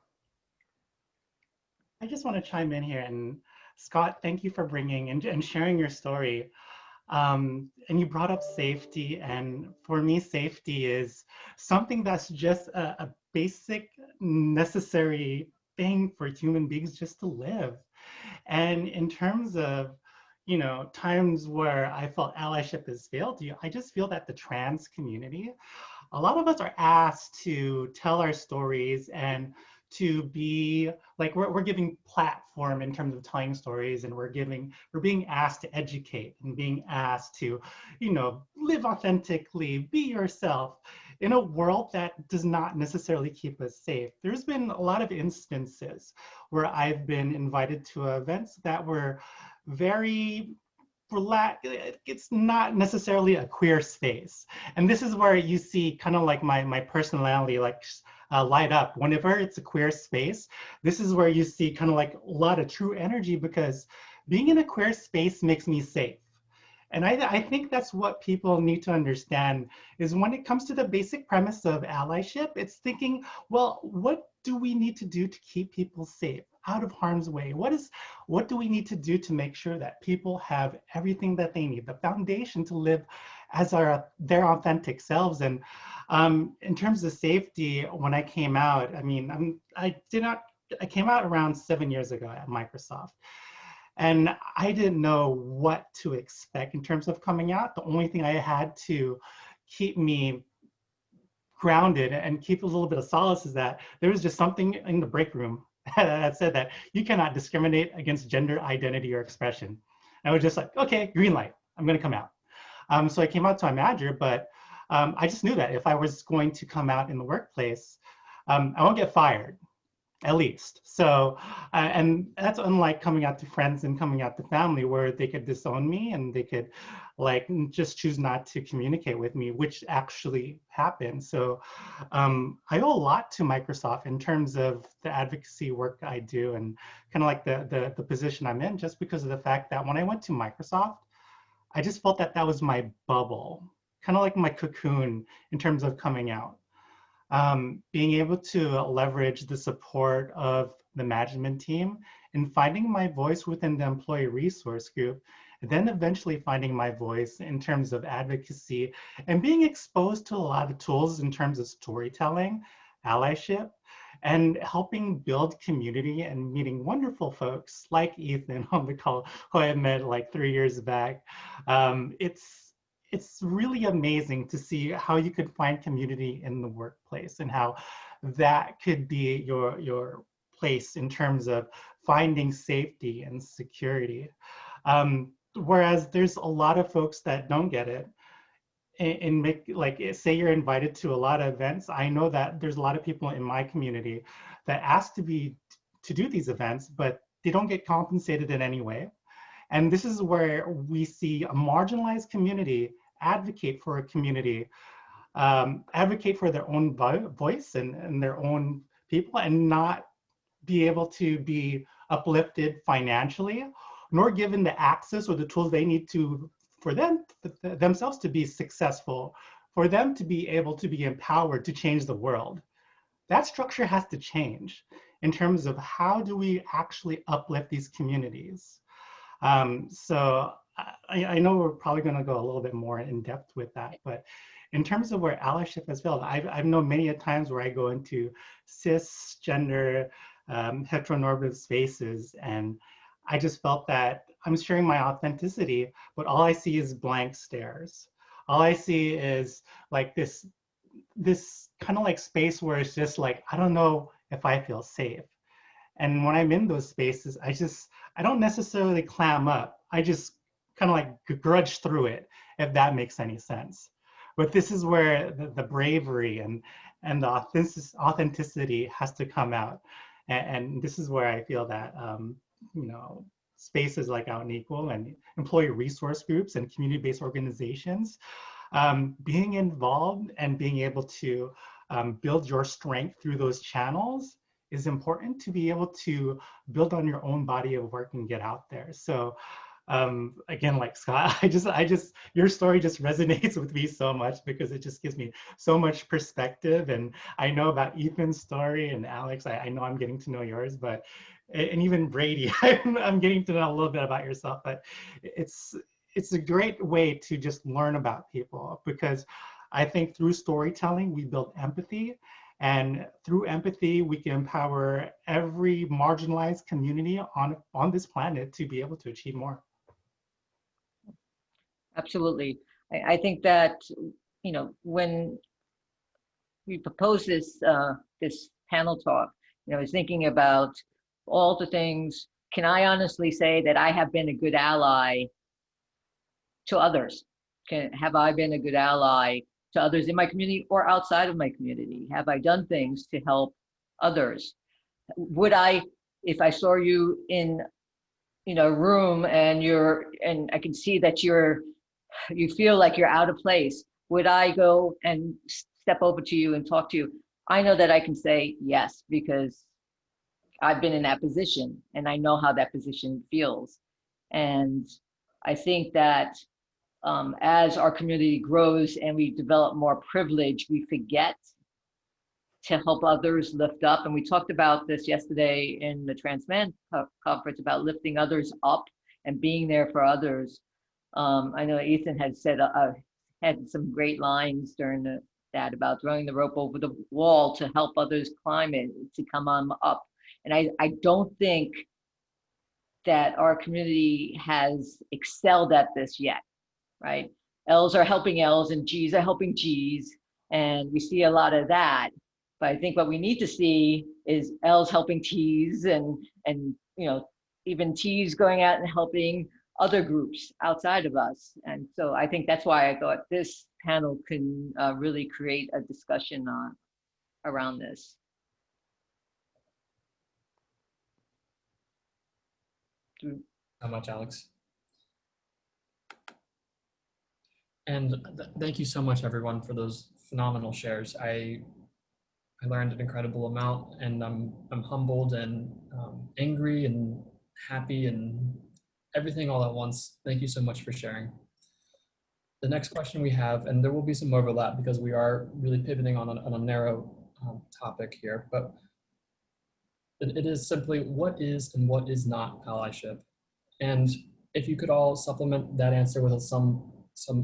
I just want to chime in here, and Scott, thank you for bringing and sharing your story. And you brought up safety, and for me, safety is something that's just a basic, necessary thing for human beings just to live. And in terms of, times where I felt allyship has failed you, I just feel that the trans community, a lot of us are asked to tell our stories and to be like, we're giving platform in terms of telling stories, and we're being asked to educate and being asked to, live authentically, be yourself in a world that does not necessarily keep us safe. There's been a lot of instances where I've been invited to events that were very it's not necessarily a queer space. And this is where you see kind of like my personality light up. Whenever it's a queer space, this is where you see kind of like a lot of true energy, because being in a queer space makes me safe. And I think that's what people need to understand is when it comes to the basic premise of allyship, it's thinking, well, what do we need to do to keep people safe, out of harm's way? What do we need to do to make sure that people have everything that they need, the foundation to live as their authentic selves? And in terms of safety, when I came out, I mean, I came out around 7 years ago at Microsoft. And I didn't know what to expect in terms of coming out. The only thing I had to keep me grounded and keep a little bit of solace is that there was just something in the break room that said that you cannot discriminate against gender identity or expression. And I was just like, okay, green light, I'm gonna come out. So I came out to my manager, but I just knew that if I was going to come out in the workplace, I won't get fired, at least. So, and that's unlike coming out to friends and coming out to family where they could disown me and they could like just choose not to communicate with me, which actually happened. So I owe a lot to Microsoft in terms of the advocacy work I do and kind of like the position I'm in, just because of the fact that when I went to Microsoft, I just felt that that was my bubble, kind of like my cocoon in terms of coming out. Being able to leverage the support of the management team and finding my voice within the employee resource group, and then eventually finding my voice in terms of advocacy and being exposed to a lot of tools in terms of storytelling, allyship, and helping build community and meeting wonderful folks like Ethan on the call, who I met like 3 years back. It's really amazing to see how you could find community in the workplace and how that could be your place in terms of finding safety and security. Whereas there's a lot of folks that don't get it and make, like, say you're invited to a lot of events. I know that there's a lot of people in my community that ask to do these events, but they don't get compensated in any way. And this is where we see a marginalized community advocate for a community, advocate for their own voice and their own people, and not be able to be uplifted financially, nor given the access or the tools they need to, for themselves to be successful, for them to be able to be empowered to change the world. That structure has to change in terms of how do we actually uplift these communities. So I know we're probably going to go a little bit more in depth with that, but in terms of where allyship has failed, I've known many a times where I go into cisgender, heteronormative spaces, and I just felt that I'm sharing my authenticity, but all I see is blank stares. All I see is like this kind of like space where it's just like, I don't know if I feel safe. And when I'm in those spaces, I don't necessarily clam up. I just kind of like grudge through it, if that makes any sense. But this is where the bravery and the authenticity has to come out. And this is where I feel that, you know, spaces like Out and Equal and employee resource groups and community-based organizations, being involved and being able to build your strength through those channels is important to be able to build on your own body of work and get out there. So again, like Scott, your story just resonates with me so much because it just gives me so much perspective. And I know about Ethan's story, and Alex, I know I'm getting to know yours, and even Brady, I'm getting to know a little bit about yourself, but it's a great way to just learn about people, because I think through storytelling, we build empathy. And through empathy, we can empower every marginalized community on this planet to be able to achieve more. Absolutely. I think that, you know, when we proposed this this panel talk, you know, I was thinking about all the things. Can I honestly say that I have been a good ally to others? Have I been a good ally to others in my community or outside of my community? Have I done things to help others? Would I, if I saw you in, you know, a room and I can see that you feel like you're out of place, would I go and step over to you and talk to you? I know that I can say yes, because I've been in that position and I know how that position feels. And I think that as our community grows and we develop more privilege, we forget to help others lift up. And we talked about this yesterday in the Trans Man conference about lifting others up and being there for others. I know Ethan had said, had some great lines during that about throwing the rope over the wall to help others climb it, to come on up. And I don't think that our community has excelled at this yet, right? L's are helping L's and G's are helping G's. And we see a lot of that. But I think what we need to see is L's helping T's and you know, even T's going out and helping other groups outside of us. And so I think that's why I thought this panel can really create a discussion around this. So much, Alex. And thank you so much, everyone, for those phenomenal shares. I learned an incredible amount, and I'm humbled and angry and happy and everything all at once. Thank you so much for sharing. The next question we have, and there will be some overlap because we are really pivoting on a narrow topic here, but it is simply, what is and what is not allyship? And if you could all supplement that answer with some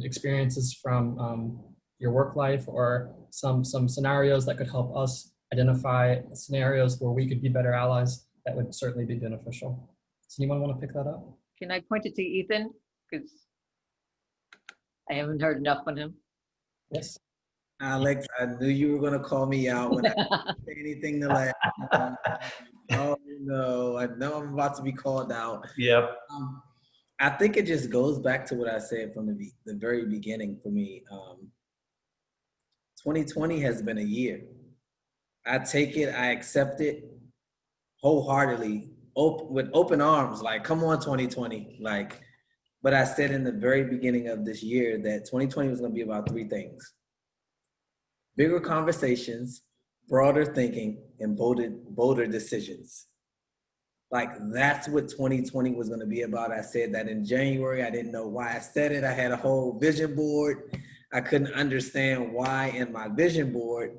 experiences from your work life, or some scenarios that could help us identify scenarios where we could be better allies, that would certainly be beneficial. Does anyone want to pick that up? Can I point it to Ethan? Because I haven't heard enough on him. Yes. Alex, I knew you were going to call me out when I didn't say anything to let. Oh no, I know I'm about to be called out. Yep. I think it just goes back to what I said from the very beginning for me. 2020 has been a year. I take it, I accept it wholeheartedly, with open arms, like, come on 2020. Like, but I said in the very beginning of this year that 2020 was gonna be about three things: bigger conversations, broader thinking, and bolder decisions. Like, that's what 2020 was gonna be about. I said that in January. I didn't know why I said it. I had a whole vision board. I couldn't understand why in my vision board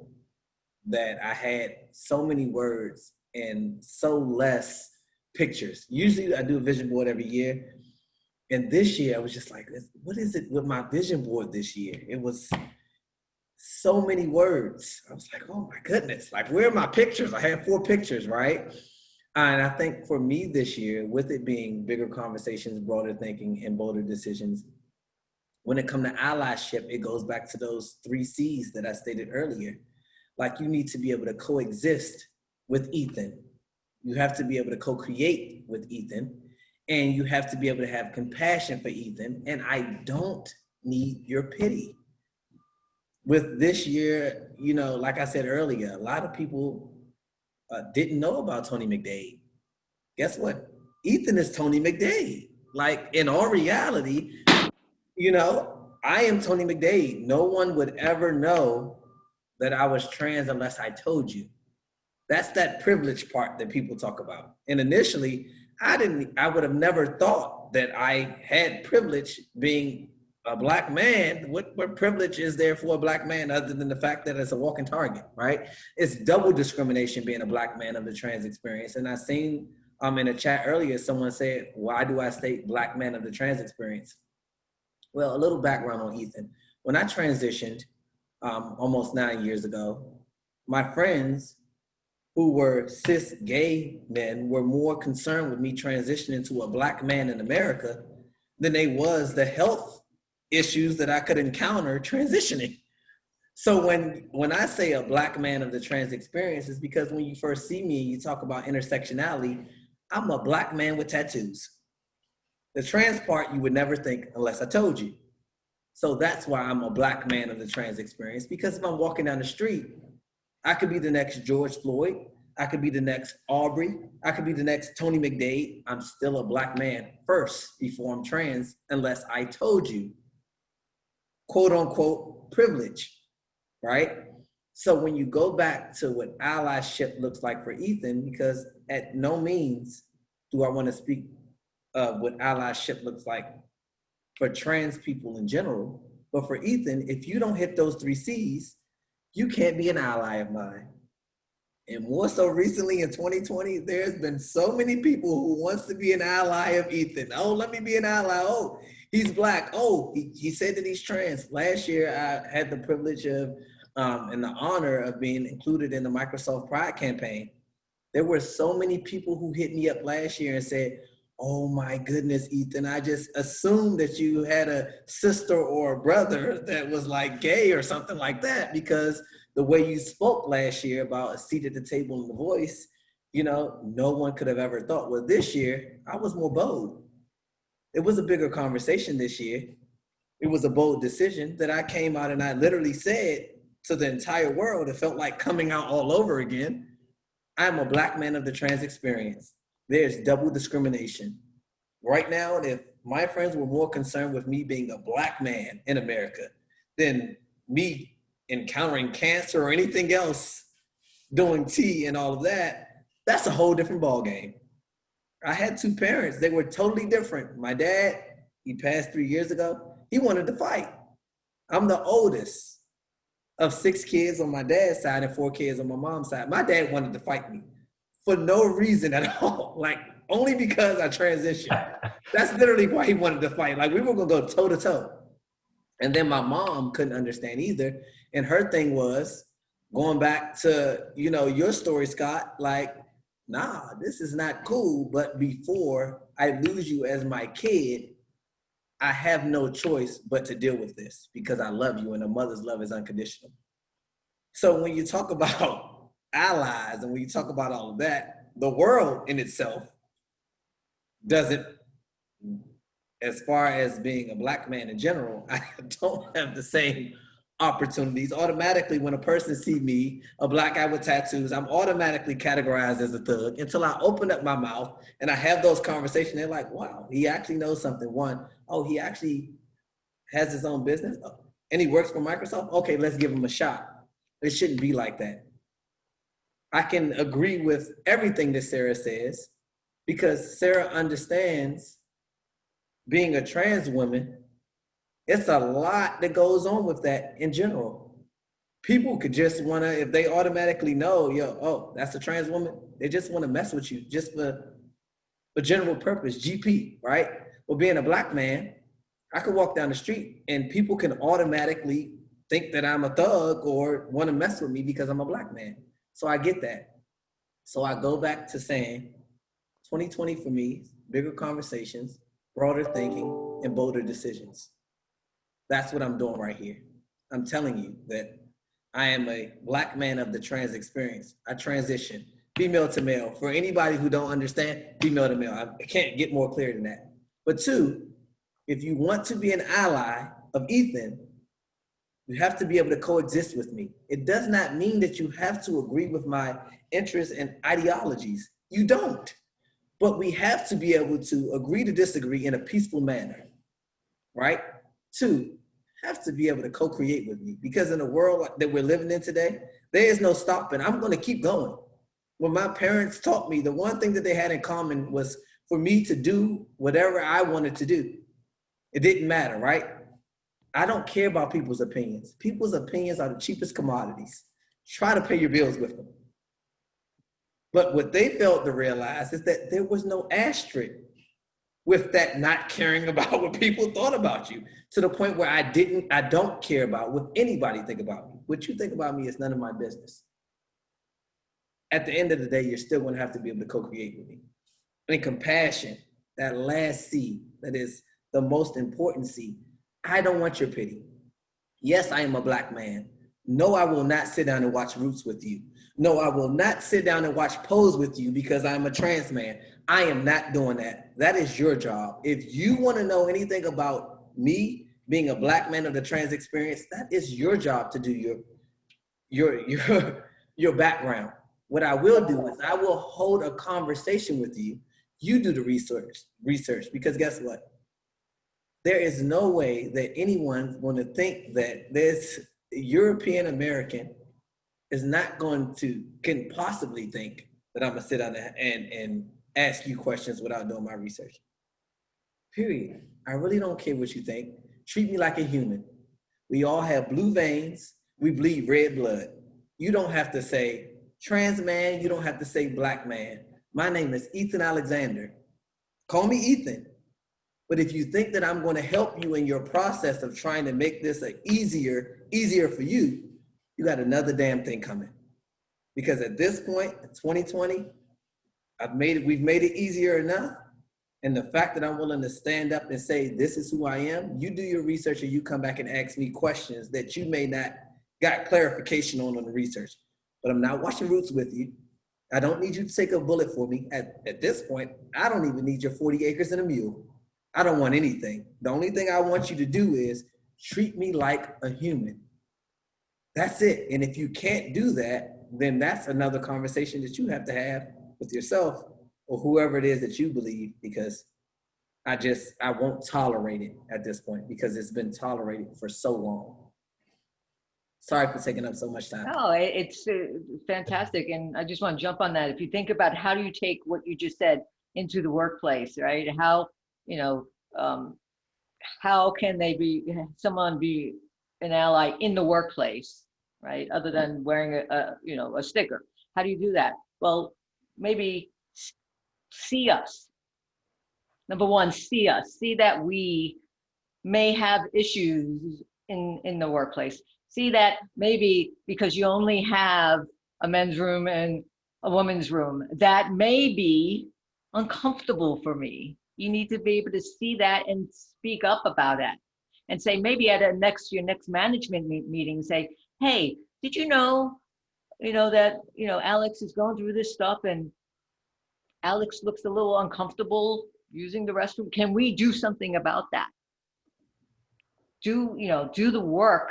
that I had so many words and so less pictures. Usually I do a vision board every year. And this year I was just like, what is it with my vision board this year? It was so many words. I was like, oh my goodness, like, where are my pictures? I had 4 pictures, right? And I think for me this year, with it being bigger conversations, broader thinking, and bolder decisions, when it comes to allyship, it goes back to those 3 C's that I stated earlier. Like, you need to be able to coexist with Ethan. You have to be able to co-create with Ethan, and you have to be able to have compassion for Ethan. And I don't need your pity. With this year, you know, like I said earlier, a lot of people didn't know about Tony McDade. Guess what? Ethan is Tony McDade. Like, in all reality, you know, I am Tony McDade. No one would ever know that I was trans unless I told you. That's that privilege part that people talk about. And initially, I would have never thought that I had privilege being a Black man. What privilege is there for a Black man other than the fact that it's a walking target, right? It's double discrimination being a Black man of the trans experience. And I seen in a chat earlier, someone said, why do I state Black man of the trans experience? Well, a little background on Ethan. When I transitioned almost 9 years ago, my friends who were cis gay men were more concerned with me transitioning to a Black man in America than they was the health issues that I could encounter transitioning. So when I say a Black man of the trans experience, is because when you first see me, you talk about intersectionality, I'm a Black man with tattoos. The trans part you would never think unless I told you. So that's why I'm a Black man of the trans experience, because if I'm walking down the street, I could be the next George Floyd, I could be the next Aubrey, I could be the next Tony McDade. I'm still a Black man first before I'm trans, unless I told you. Quote unquote privilege, right? So when you go back to what allyship looks like for Ethan, because at no means do I want to speak of what allyship looks like for trans people in general. But for Ethan, if you don't hit those 3 C's, you can't be an ally of mine. And more so recently in 2020, there's been so many people who wants to be an ally of Ethan. Oh, let me be an ally. Oh, he's Black. Oh, he said that he's trans. Last year, I had the privilege of and the honor of being included in the Microsoft Pride campaign. There were so many people who hit me up last year and said, oh my goodness, Ethan, I just assumed that you had a sister or a brother that was like gay or something like that, because the way you spoke last year about a seat at the table and the voice, you know, no one could have ever thought. Well, this year, I was more bold. It was a bigger conversation this year. It was a bold decision that I came out and I literally said to the entire world, it felt like coming out all over again. I'm a Black man of the trans experience. There's double discrimination. Right now, if my friends were more concerned with me being a Black man in America than me encountering cancer or anything else, doing tea and all of that, that's a whole different ballgame. I had 2 parents. They were totally different. My dad, he passed 3 years ago. He wanted to fight. I'm the oldest of 6 kids on my dad's side and 4 kids on my mom's side. My dad wanted to fight me for no reason at all. Like, only because I transitioned. That's literally why he wanted to fight. Like, we were gonna go toe to toe. And then my mom couldn't understand either. And her thing was going back to, you know, your story, Scott, like, nah, this is not cool. But before I lose you as my kid, I have no choice but to deal with this because I love you and a mother's love is unconditional. So when you talk about allies and when you talk about all of that, the world in itself doesn't, as far as being a Black man in general, I don't have the same opportunities. Automatically, when a person sees me, a Black guy with tattoos, I'm automatically categorized as a thug until I open up my mouth and I have those conversations. They're like, wow, he actually knows something. One, oh, he actually has his own business and he works for Microsoft. Okay, let's give him a shot. It shouldn't be like that. I can agree with everything that Sarah says because Sarah understands being a trans woman. It's a lot that goes on with that in general. People could just wanna, if they automatically know, yo, oh, that's a trans woman, they just wanna mess with you just for general purpose, GP, right? Well, being a Black man, I could walk down the street and people can automatically think that I'm a thug or wanna mess with me because I'm a Black man. So I get that. So I go back to saying, 2020 for me, bigger conversations, broader thinking, and bolder decisions. That's what I'm doing right here. I'm telling you that I am a Black man of the trans experience. I transition female to male. For anybody who don't understand, female to male. I can't get more clear than that. But 2, if you want to be an ally of Ethan, you have to be able to coexist with me. It does not mean that you have to agree with my interests and ideologies. You don't. But we have to be able to agree to disagree in a peaceful manner, right? 2, have to be able to co-create with me because in the world that we're living in today, there is no stopping. I'm gonna keep going. When my parents taught me, the one thing that they had in common was for me to do whatever I wanted to do. It didn't matter, right? I don't care about people's opinions. People's opinions are the cheapest commodities. Try to pay your bills with them. But what they failed to realize is that there was no asterisk with that not caring about what people thought about you, to the point where I don't care about what anybody think about me. What you think about me is none of my business. At the end of the day, you're still gonna have to be able to co-create with me. And compassion, that last C, that is the most important C. I don't want your pity. Yes, I am a Black man. No, I will not sit down and watch Roots with you. No, I will not sit down and watch Pose with you because I'm a trans man. I am not doing that. That is your job. If you want to know anything about me being a Black man of the trans experience, that is your job to do your background. What I will do is I will hold a conversation with you. You do the research because guess what? There is no way that anyone's going to think that this European American is not can possibly think that I'm gonna sit down and ask you questions without doing my research. Period. I really don't care what you think. Treat me like a human. We all have blue veins. We bleed red blood. You don't have to say trans man. You don't have to say black man. My name is Ethan Alexander. Call me Ethan. But if you think that I'm going to help you in your process of trying to make this easier for you, you got another damn thing coming. Because at this point, in 2020, we've made it easier enough. And the fact that I'm willing to stand up and say, this is who I am, you do your research and you come back and ask me questions that you may not got clarification on the research. But I'm not watching Roots with you. I don't need you to take a bullet for me. At this point, I don't even need your 40 acres and a mule. I don't want anything. The only thing I want you to do is treat me like a human. That's it. And if you can't do that, then that's another conversation that you have to have with yourself or whoever it is that you believe, because I won't tolerate it at this point because it's been tolerated for so long. Sorry for taking up so much time. No, it's fantastic. And I just want to jump on that. If you think about how do you take what you just said into the workplace, right? How, how can someone be an ally in the workplace, right? Other than wearing a sticker. How do you do that? Well, maybe see us. Number one, see us. See that we may have issues in the workplace. See that maybe because you only have a men's room and a woman's room, that may be uncomfortable for me. You need to be able to see that and speak up about that. And say, maybe at your next management meeting, say, hey, did you know that, Alex is going through this stuff and Alex looks a little uncomfortable using the restroom. Can we do something about that? Do the work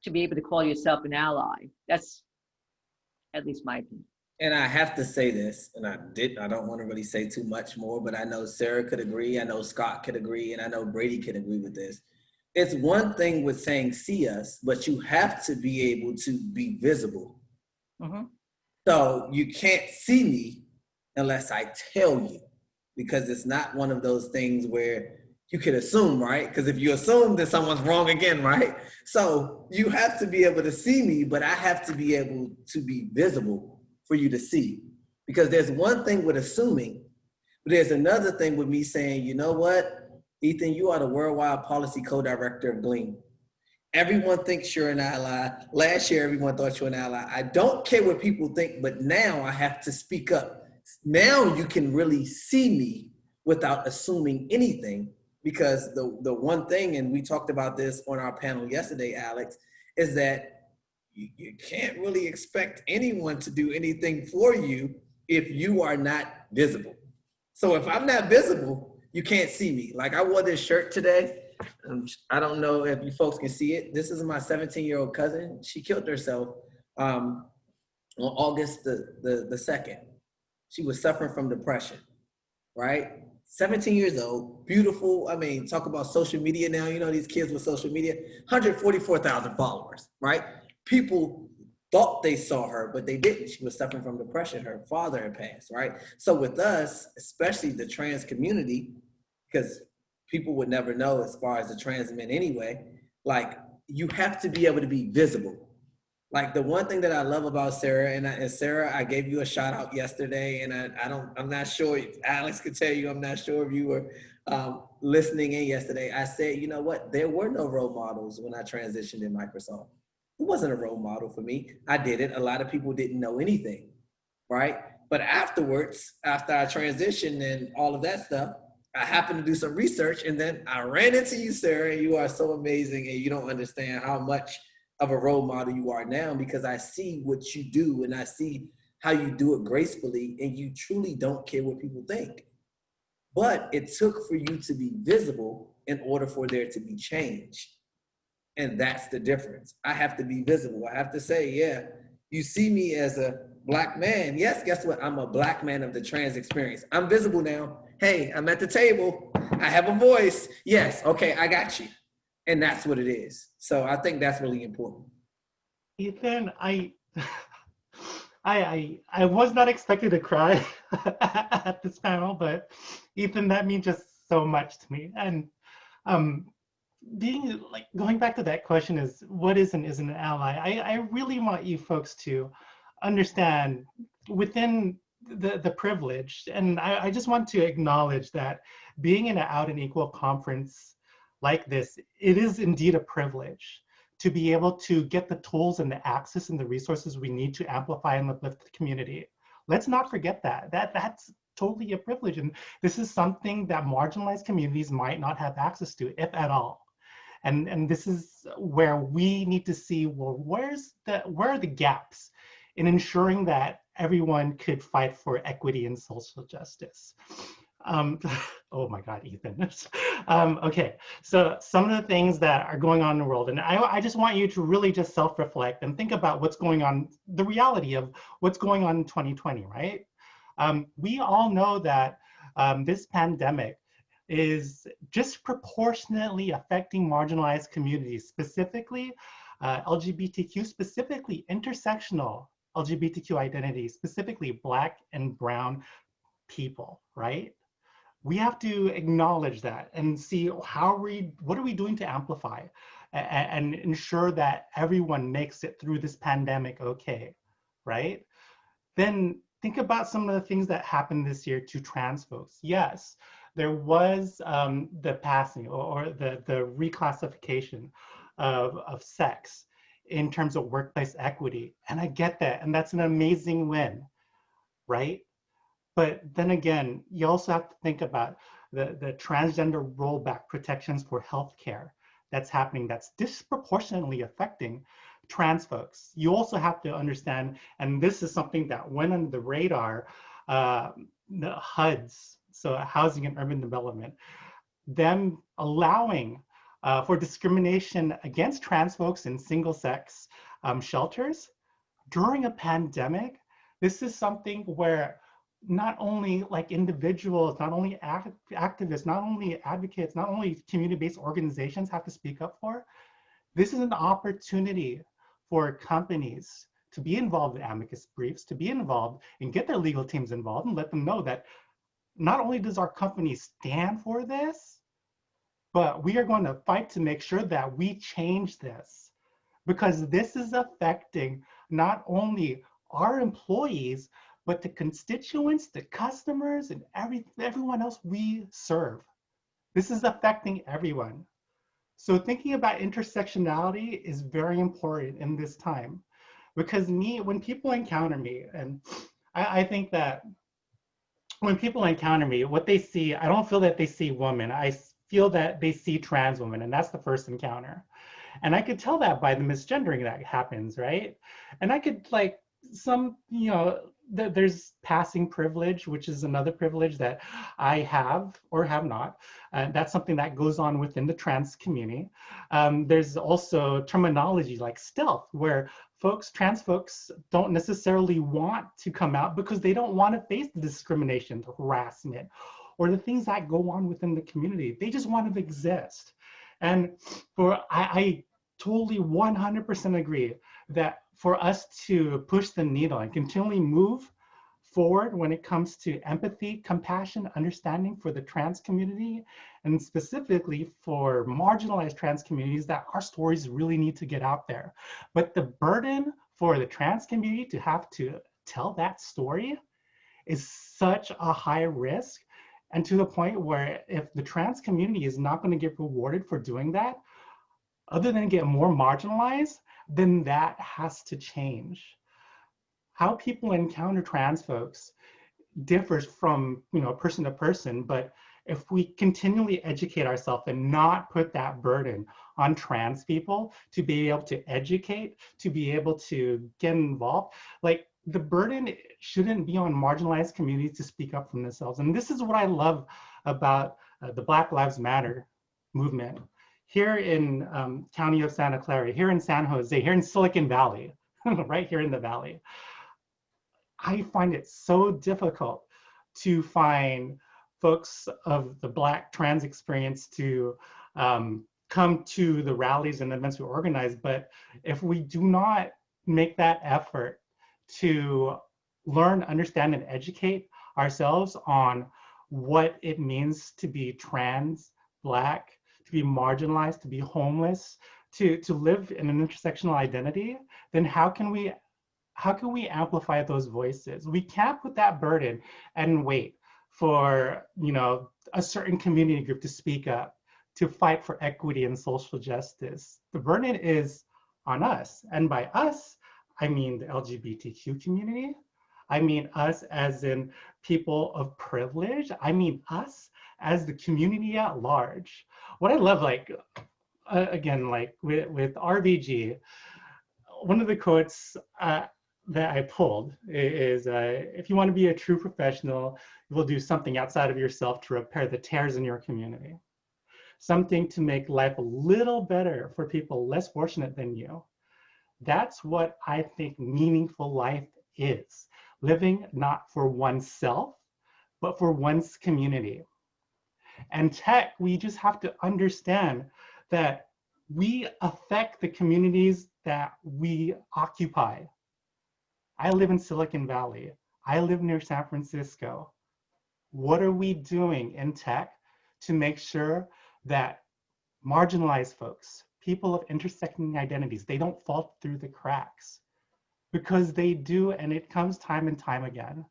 to be able to call yourself an ally. That's at least my opinion. And I have to say this, and I don't want to really say too much more, but I know Sarah could agree, I know Scott could agree, and I know Brady could agree with this. It's one thing with saying see us, but you have to be able to be visible. Mm-hmm. So you can't see me unless I tell you, because it's not one of those things where you can assume, right? Because if you assume, then someone's wrong again, right? So you have to be able to see me, but I have to be able to be visible for you to see. Because there's one thing with assuming, but there's another thing with me saying, you know what, Ethan, you are the worldwide policy co-director of Glean. Everyone thinks you're an ally. Last year, everyone thought you were an ally. I don't care what people think, but now I have to speak up. Now you can really see me without assuming anything, because the one thing, and we talked about this on our panel yesterday, Alex, is that you can't really expect anyone to do anything for you if you are not visible. So if I'm not visible, you can't see me. Like I wore this shirt today. I don't know if you folks can see it. This is my 17-year-old cousin. She killed herself on August the 2nd. She was suffering from depression, right? 17 years old, beautiful. I mean, talk about social media now. You know, these kids with social media, 144,000 followers, right? People thought they saw her, but they didn't. She was suffering from depression. Her father had passed, right? So with us, especially the trans community, because people would never know as far as the trans men anyway, like you have to be able to be visible. Like the one thing that I love about Sarah, and Sarah, I gave you a shout out yesterday, and I'm not sure, Alex could tell you, I'm not sure if you were listening in yesterday. I said, you know what, there were no role models when I transitioned in Microsoft. It wasn't a role model for me. I did it. A lot of people didn't know anything, right? But afterwards, after I transitioned and all of that stuff, I happened to do some research, and then I ran into you, Sarah, and you are so amazing, and you don't understand how much of a role model you are now, because I see what you do and I see how you do it gracefully, and you truly don't care what people think. But it took for you to be visible in order for there to be change. And that's the difference. I have to be visible. I have to say, yeah, you see me as a Black man. Yes, guess what? I'm a Black man of the trans experience. I'm visible now. Hey, I'm at the table. I have a voice. Yes, okay, I got you. And that's what it is. So I think that's really important. Ethan, I was not expected to cry at this panel, but Ethan, that means just so much to me. And being like, going back to that question is, what is and isn't an ally? I really want you folks to understand within the privilege. And I just want to acknowledge that being in an out and equal conference like this, it is indeed a privilege to be able to get the tools and the access and the resources we need to amplify and uplift the community. Let's not forget that. That's totally a privilege. And this is something that marginalized communities might not have access to, if at all. And this is where we need to see, well, where are the gaps in ensuring that everyone could fight for equity and social justice? Oh my God, Ethan. Okay, so some of the things that are going on in the world, and I just want you to really just self-reflect and think about what's going on, the reality of what's going on in 2020, right? We all know that this pandemic is disproportionately affecting marginalized communities, specifically LGBTQ, specifically intersectional LGBTQ identities, specifically Black and Brown people, right? We have to acknowledge that and see what are we doing to amplify and ensure that everyone makes it through this pandemic okay, right? Then think about some of the things that happened this year to trans folks. Yes, there was the passing or the reclassification of sex in terms of workplace equity. And I get that, and that's an amazing win, right? But then again, you also have to think about the transgender rollback protections for healthcare that's happening, that's disproportionately affecting trans folks. You also have to understand, and this is something that went under the radar, the HUDs, so Housing and Urban Development, them allowing for discrimination against trans folks in single-sex shelters during a pandemic. This is something where not only like individuals, not only activists, not only advocates, not only community-based organizations have to speak up for. This is an opportunity for companies to be involved in amicus briefs, to be involved and get their legal teams involved and let them know that not only does our company stand for this, but we are going to fight to make sure that we change this, because this is affecting not only our employees, but the constituents, the customers, and everyone else we serve. This is affecting everyone. So thinking about intersectionality is very important in this time, because when people encounter me, and I think that when people encounter me, what they see, I don't feel that they see women. I feel that they see trans women, and that's the first encounter. And I could tell that by the misgendering that happens, right? And I could like there's passing privilege, which is another privilege that I have or have not. That's something that goes on within the trans community. There's also terminology like stealth, where trans folks don't necessarily want to come out because they don't want to face the discrimination, the harassment, or the things that go on within the community. They just want to exist. And I totally 100% agree that for us to push the needle and continually move forward when it comes to empathy, compassion, understanding for the trans community, and specifically for marginalized trans communities, that our stories really need to get out there. But the burden for the trans community to have to tell that story is such a high risk, and to the point where if the trans community is not going to get rewarded for doing that, other than get more marginalized, then that has to change. How people encounter trans folks differs from person to person, but if we continually educate ourselves and not put that burden on trans people to be able to educate, to be able to get involved, like the burden shouldn't be on marginalized communities to speak up for themselves. And this is what I love about the Black Lives Matter movement. Here in County of Santa Clara, here in San Jose, here in Silicon Valley, right here in the Valley, I find it so difficult to find folks of the Black trans experience to come to the rallies and events we organize. But if we do not make that effort to learn, understand, and educate ourselves on what it means to be trans, Black, to be marginalized, to be homeless, to live in an intersectional identity, then how can we amplify those voices? We can't put that burden and wait for, you know, a certain community group to speak up, to fight for equity and social justice. The burden is on us. And by us, I mean the LGBTQ community. I mean us as in people of privilege. I mean us as the community at large. What I love, like, again, like with RBG, one of the quotes that I pulled is, if you want to be a true professional, you will do something outside of yourself to repair the tears in your community. Something to make life a little better for people less fortunate than you. That's what I think meaningful life is. Living not for oneself, but for one's community. And tech, we just have to understand that we affect the communities that we occupy. I live in Silicon Valley. I live near San Francisco. What are we doing in tech to make sure that marginalized folks, people of intersecting identities, they don't fall through the cracks? Because they do, and it comes time and time again.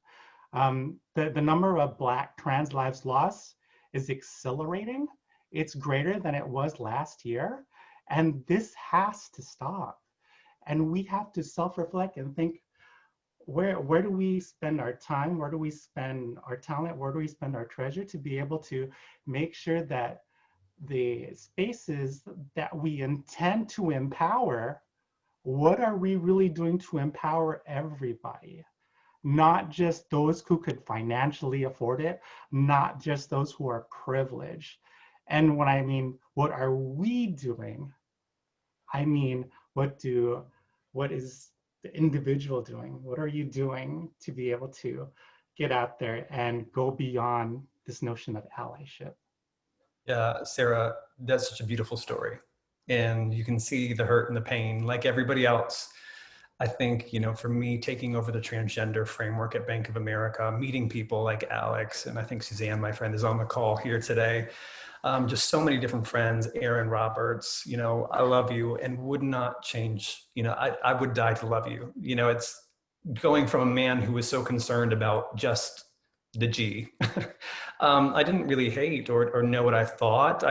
The number of Black trans lives lost is accelerating. It's greater than it was last year. And this has to stop. And we have to self-reflect and think, where do we spend our time? Where do we spend our talent? Where do we spend our treasure to be able to make sure that the spaces that we intend to empower, what are we really doing to empower everybody? Not just those who could financially afford it, not just those who are privileged. And when I mean, what are we doing? I mean, what is the individual doing? What are you doing to be able to get out there and go beyond this notion of allyship? Yeah, Sarah, that's such a beautiful story. And you can see the hurt and the pain like everybody else. I think, you know, for me, taking over the transgender framework at Bank of America, meeting people like Alex, and I think Suzanne, my friend, is on the call here today. Just so many different friends, Aaron Roberts, you know, I love you and would not change, you know, I would die to love you. You know, it's going from a man who was so concerned about just the G. I didn't really hate or know what I thought.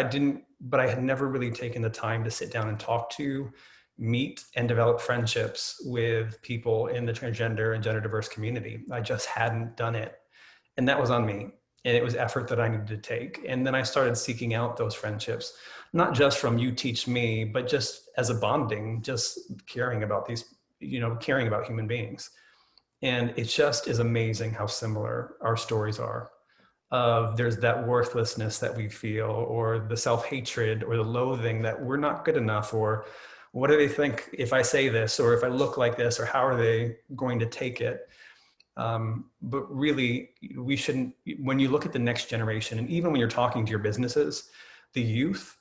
But I had never really taken the time to sit down and talk to, meet, and develop friendships with people in the transgender and gender diverse community. I just hadn't done it. And that was on me. And it was effort that I needed to take. And then I started seeking out those friendships, not just from you teach me, but just as a bonding, just caring about these, you know, caring about human beings. And it just is amazing how similar our stories are. There's that worthlessness that we feel, or the self-hatred, or the loathing that we're not good enough, or what do they think if I say this, or if I look like this, or how are they going to take it? But really, we shouldn't, when you look at the next generation, and even when you're talking to your businesses, the youth,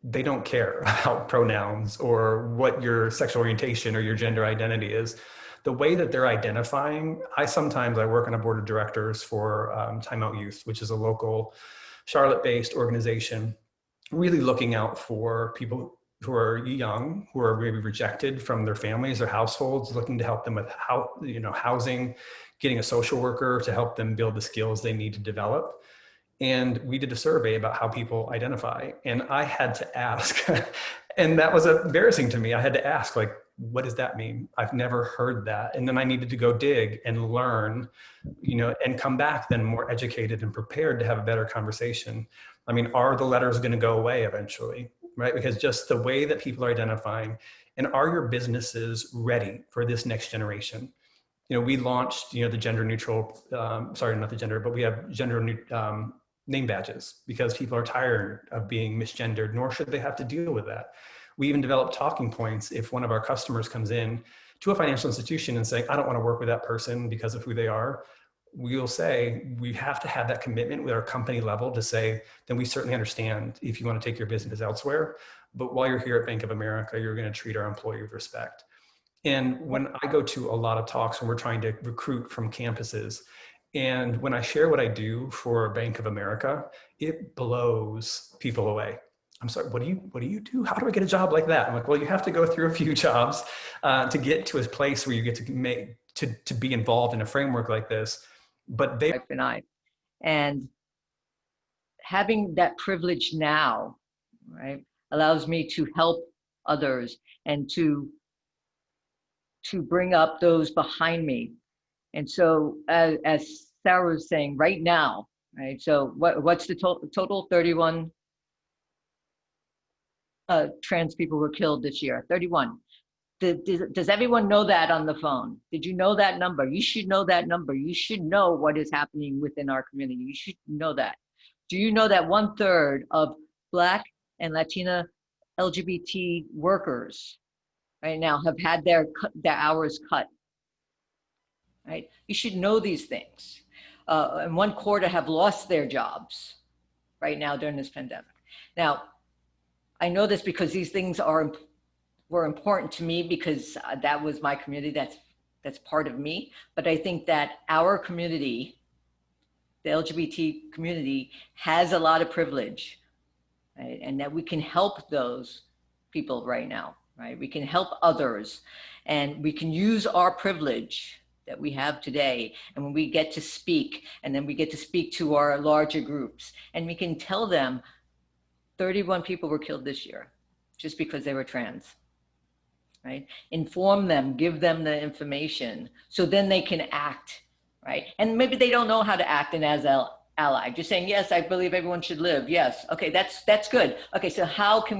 they don't care about pronouns or what your sexual orientation or your gender identity is. The way that they're identifying, I work on a board of directors for Time Out Youth, which is a local Charlotte-based organization, really looking out for people who are young, who are maybe rejected from their families or households, looking to help them with housing, getting a social worker to help them build the skills they need to develop. And we did a survey about how people identify. And I had to ask, and that was embarrassing to me. I had to ask, like, what does that mean? I've never heard that. And then I needed to go dig and learn, you know, and come back then more educated and prepared to have a better conversation. I mean, are the letters going to go away eventually, right? Because just the way that people are identifying, and are your businesses ready for this next generation? You know, we launched, you know, the gender neutral, sorry, not the gender, but we have gender name badges because people are tired of being misgendered, nor should they have to deal with that. We even develop talking points if one of our customers comes in to a financial institution and saying, I don't want to work with that person because of who they are. We'll say, we have to have that commitment with our company level to say, then we certainly understand if you want to take your business elsewhere, but while you're here at Bank of America, you're going to treat our employee with respect. And when I go to a lot of talks when we're trying to recruit from campuses, And when I share what I do for Bank of America, it blows people away. I'm sorry, what do you do? How do I get a job like that? I'm like, well, you have to go through a few jobs to get to a place where you get to be involved in a framework like this. But they and having that privilege now, right, allows me to help others and to bring up those behind me. And so as Sarah was saying, right now, right, so what's the total? 31 trans people were killed this year. 31. Does everyone know that on the phone? Did you know that number? You should know that number. You should know what is happening within our community. You should know that. Do you know that 1/3 of Black and Latina LGBT workers right now have had their hours cut? Right? You should know these things. And 1/4 have lost their jobs right now during this pandemic. Now, I know this because these things were important to me because that was my community. That's part of me. But I think that our community, the LGBT community, has a lot of privilege, right? And that we can help those people right now, right? We can help others, and we can use our privilege that we have today. And when we get to speak, and then we get to speak to our larger groups, and we can tell them 31 people were killed this year just because they were trans, right? Inform them, give them the information so then they can act, right? And maybe they don't know how to act in as an ally. Just saying, yes, I believe everyone should live. Yes, okay, that's good. Okay, so how can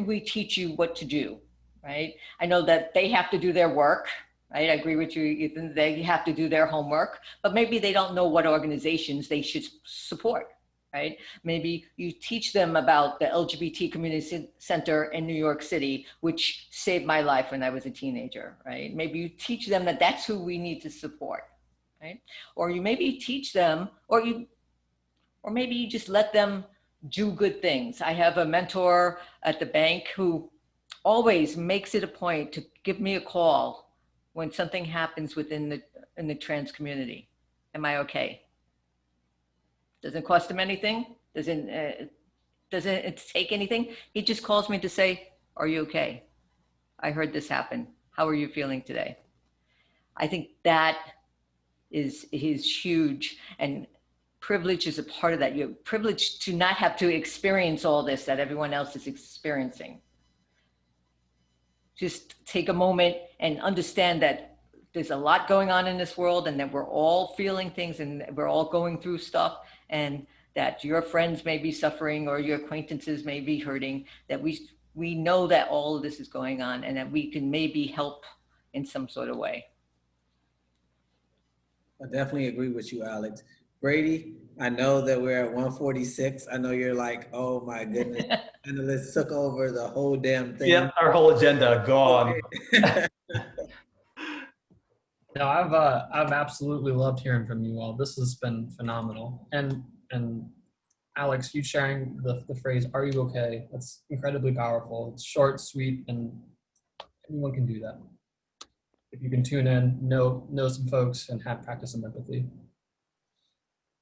we teach you what to do, right? I know that they have to do their work, right? I agree with you, Ethan, they have to do their homework, but maybe they don't know what organizations they should support, right? Maybe you teach them about the LGBT Community Center in New York City, which saved my life when I was a teenager, right? Maybe you teach them that that's who we need to support, right? Or you maybe teach them, or maybe you just let them do good things. I have a mentor at the bank who always makes it a point to give me a call when something happens in the trans community. Am I okay? Doesn't cost him anything. Doesn't it take anything? He just calls me to say, are you okay? I heard this happen. How are you feeling today? I think that is huge, and privilege is a part of that. You're privileged to not have to experience all this that everyone else is experiencing. Just take a moment and understand that there's a lot going on in this world, and that we're all feeling things, and we're all going through stuff, and that your friends may be suffering or your acquaintances may be hurting, that we know that all of this is going on, and that we can maybe help in some sort of way. I definitely agree with you, Alex. Brady, I know that we're at 146. I know you're like, oh my goodness, analysts took over the whole damn thing. Yeah, our whole agenda gone. No, I've absolutely loved hearing from you all. This has been phenomenal. And Alex, you sharing the phrase, are you okay? That's incredibly powerful. It's short, sweet, and anyone can do that. If you can tune in, know some folks, and practice some empathy.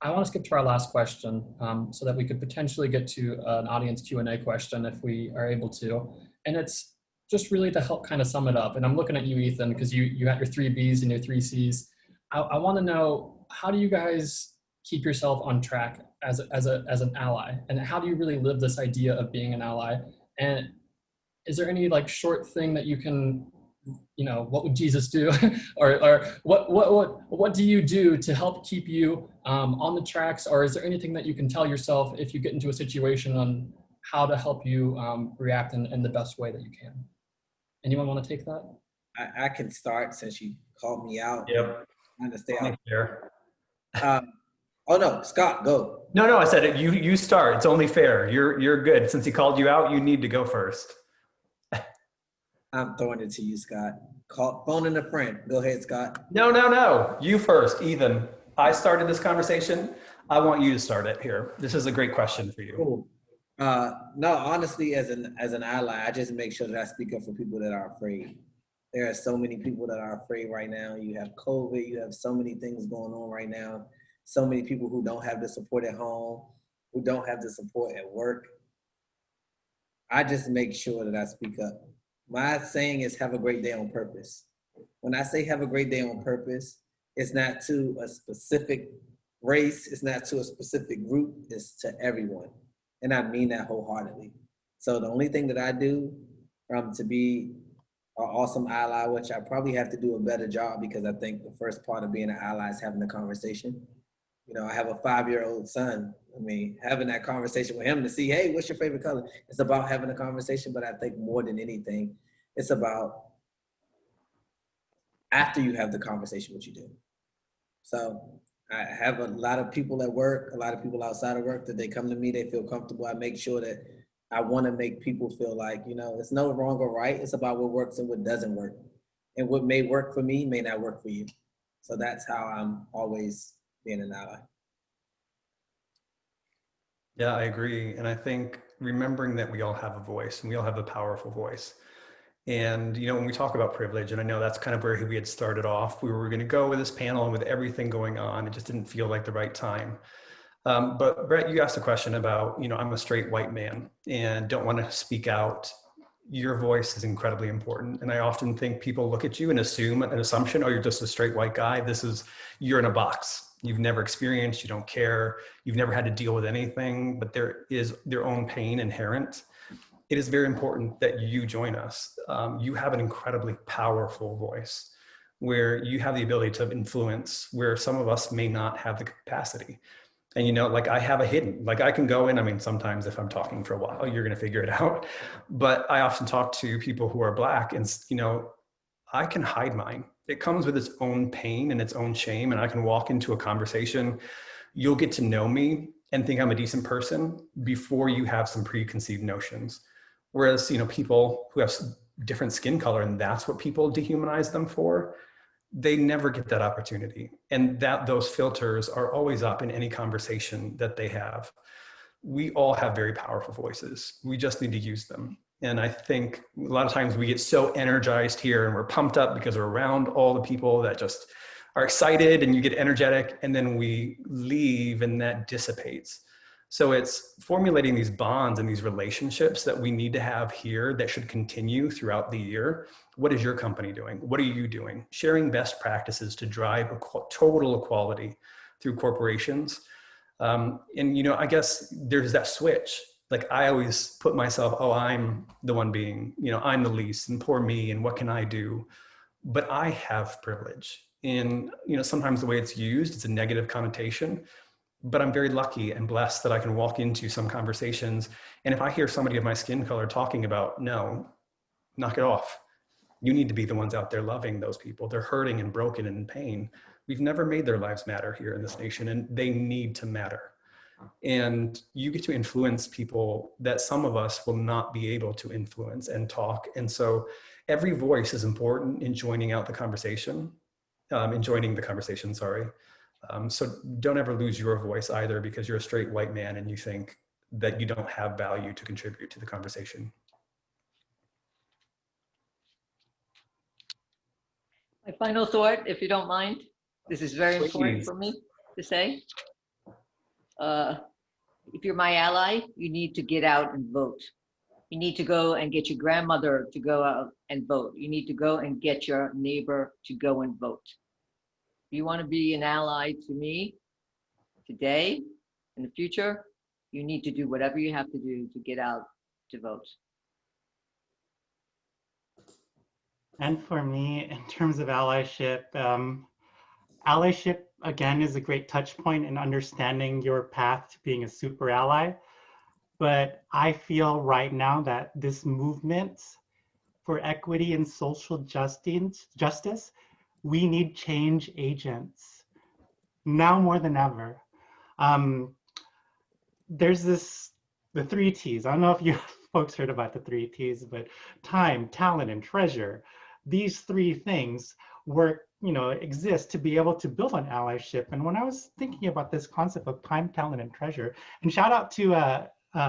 I want to skip to our last question so that we could potentially get to an audience Q&A question if we are able to. And it's just really to help kind of sum it up. And I'm looking at you, Ethan, because you got your 3 Bs and your 3 Cs. I want to know, how do you guys keep yourself on track as an ally? And how do you really live this idea of being an ally? And is there any like short thing that you can, what would Jesus do? or what do you do to help keep you on the tracks? Or is there anything that you can tell yourself if you get into a situation on how to help you react in the best way that you can? Anyone want to take that? I can start since you called me out. Yep. I understand. Fair. Oh no, Scott, go. No, I said it. You start. It's only fair. You're good. Since he called you out, you need to go first. I'm throwing it to you, Scott. Phoning a friend. Go ahead, Scott. No. You first, Ethan. I started this conversation. I want you to start it here. This is a great question for you. Cool. No, honestly, as an ally, I just make sure that I speak up for people that are afraid. There are so many people that are afraid right now. You have COVID, you have so many things going on right now. So many people who don't have the support at home, who don't have the support at work. I just make sure that I speak up. My saying is have a great day on purpose. When I say have a great day on purpose, it's not to a specific race, it's not to a specific group, it's to everyone. And I mean that wholeheartedly. So the only thing that I do to be an awesome ally, which I probably have to do a better job because I think the first part of being an ally is having the conversation. You know, I have a 5-year-old son. I mean, having that conversation with him to see, hey, what's your favorite color? It's about having a conversation, but I think more than anything, it's about after you have the conversation, what you do. So I have a lot of people at work, a lot of people outside of work that they come to me, they feel comfortable. I make sure that I want to make people feel like, you know, it's no wrong or right. It's about what works and what doesn't work. And what may work for me may not work for you. So that's how I'm always being an ally. Yeah, I agree. And I think remembering that we all have a voice and we all have a powerful voice. And, you know, when we talk about privilege, and I know that's kind of where we had started off, we were going to go with this panel and with everything going on, it just didn't feel like the right time. But Brett, you asked a question about, you know, I'm a straight white man and don't want to speak out. Your voice is incredibly important. And I often think people look at you and assume an assumption, oh, you're just a straight white guy. You're in a box. You've never experienced, you don't care. You've never had to deal with anything, but there is their own pain inherent. It is very important that you join us. You have an incredibly powerful voice where you have the ability to influence where some of us may not have the capacity. And, you know, like I have a hidden, like I can go in, I mean, sometimes if I'm talking for a while, you're going to figure it out. But I often talk to people who are Black and, you know, I can hide mine. It comes with its own pain and its own shame. And I can walk into a conversation. You'll get to know me and think I'm a decent person before you have some preconceived notions. Whereas, you know, people who have different skin color and that's what people dehumanize them for, they never get that opportunity. And those filters are always up in any conversation that they have. We all have very powerful voices. We just need to use them. And I think a lot of times we get so energized here and we're pumped up because we're around all the people that just are excited and you get energetic and then we leave and that dissipates. So it's formulating these bonds and these relationships that we need to have here that should continue throughout the year. What is your company doing? What are you doing? Sharing best practices to drive total equality through corporations. And, you know, I guess there's that switch. Like I always put myself, oh, I'm the one being, you know, I'm the least and poor me and what can I do? But I have privilege. And, you know, sometimes the way it's used, it's a negative connotation. But I'm very lucky and blessed that I can walk into some conversations. And if I hear somebody of my skin color talking about, no, knock it off. You need to be the ones out there loving those people. They're hurting and broken and in pain. We've never made their lives matter here in this nation and they need to matter. And you get to influence people that some of us will not be able to influence and talk. And so every voice is important in joining out the conversation, in joining the conversation, sorry. So don't ever lose your voice either because you're a straight white man and you think that you don't have value to contribute to the conversation. My final thought, if you don't mind, this is very important for me to say. If you're my ally, you need to get out and vote. You need to go and get your grandmother to go out and vote. You need to go and get your neighbor to go and vote. If you want to be an ally to me today, in the future, you need to do whatever you have to do to get out to vote. And for me, in terms of allyship, allyship, again, is a great touch point in understanding your path to being a super ally. But I feel right now that this movement for equity and social justice, we need change agents now more than ever. There's the 3 T's. I don't know if you folks heard about the 3 T's, but time, talent, and treasure. These 3 things exist to be able to build on allyship. And when I was thinking about this concept of time, talent, and treasure, and shout out to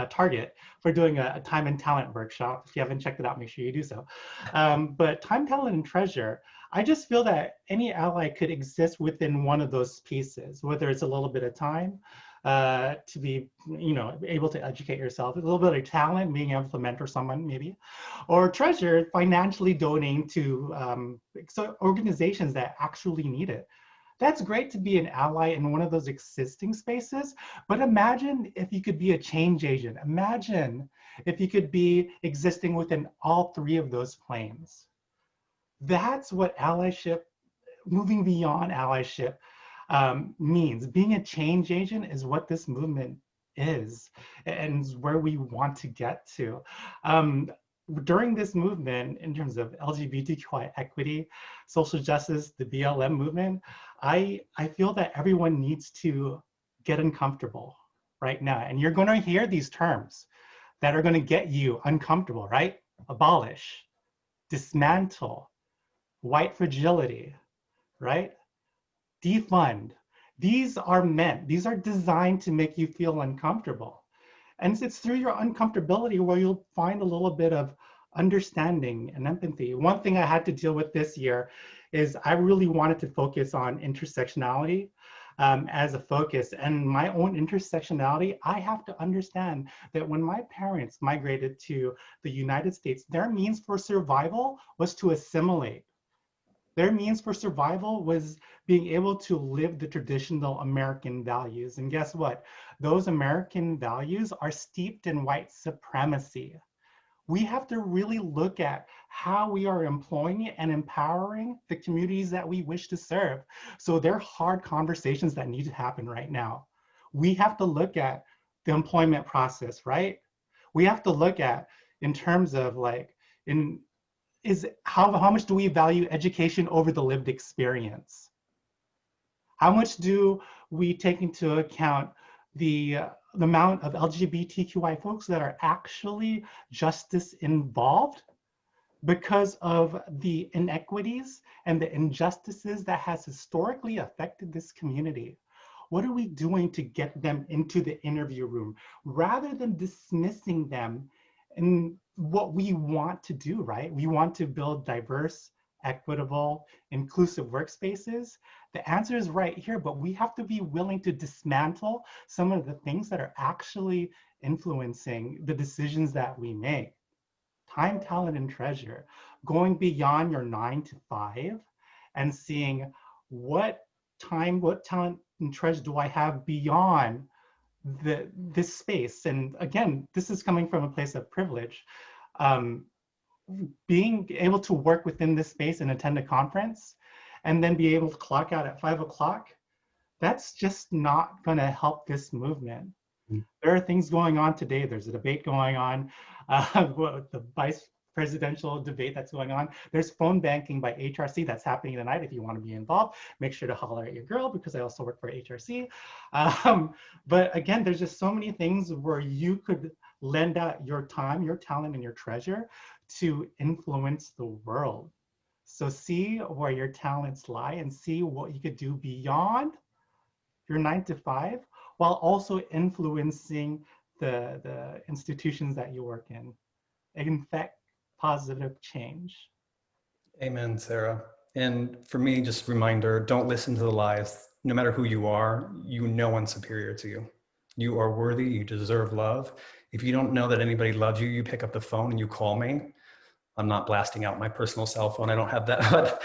Target for doing a time and talent workshop. If you haven't checked it out, make sure you do so. But time, talent, and treasure, I just feel that any ally could exist within one of those pieces, whether it's a little bit of time to be, able to educate yourself, a little bit of talent, being able to mentor someone maybe, or treasure, financially donating to organizations that actually need it. That's great to be an ally in one of those existing spaces, but imagine if you could be a change agent. Imagine if you could be existing within all three of those planes. That's what allyship, moving beyond allyship, means. Being a change agent is what this movement is and is where we want to get to. During this movement, in terms of LGBTQI equity, social justice, the BLM movement, I feel that everyone needs to get uncomfortable right now. And you're going to hear these terms that are going to get you uncomfortable, right? Abolish, dismantle, white fragility, right? Defund. These are designed to make you feel uncomfortable. And it's through your uncomfortability where you'll find a little bit of understanding and empathy. One thing I had to deal with this year is I really wanted to focus on intersectionality as a focus. And my own intersectionality, I have to understand that when my parents migrated to the United States, their means for survival was to assimilate. Their means for survival was being able to live the traditional American values. And guess what? Those American values are steeped in white supremacy. We have to really look at how we are employing and empowering the communities that we wish to serve. So there are hard conversations that need to happen right now. We have to look at the employment process, right? We have to look at, in terms of how much do we value education over the lived experience? How much do we take into account the amount of LGBTQI folks that are actually justice involved because of the inequities and the injustices that has historically affected this community? What are we doing to get them into the interview room rather than dismissing them in what we want to do, right? We want to build diverse, equitable, inclusive workspaces. The answer is right here, but we have to be willing to dismantle some of the things that are actually influencing the decisions that we make. Time, talent, and treasure. Going beyond your 9 to 5 and seeing what time, what talent and treasure do I have beyond this space. And again, this is coming from a place of privilege. Being able to work within this space and attend a conference and then be able to clock out at 5 o'clock, that's just not going to help this movement. There are things going on today. There's a debate going on, the vice presidential debate that's going on. There's phone banking by HRC that's happening tonight. If you want to be involved, make sure to holler at your girl because I also work for HRC. But again, there's just so many things where you could lend out your time, your talent, and your treasure to influence the world. So see where your talents lie and see what you could do beyond your 9 to 5 while also influencing the institutions that you work in. In fact, positive change. Amen, Sarah. And for me, just a reminder, don't listen to the lies. No matter who you are, no one's superior to you. You are worthy, you deserve love. If you don't know that anybody loves you, you pick up the phone and you call me. I'm not blasting out my personal cell phone, I don't have that, but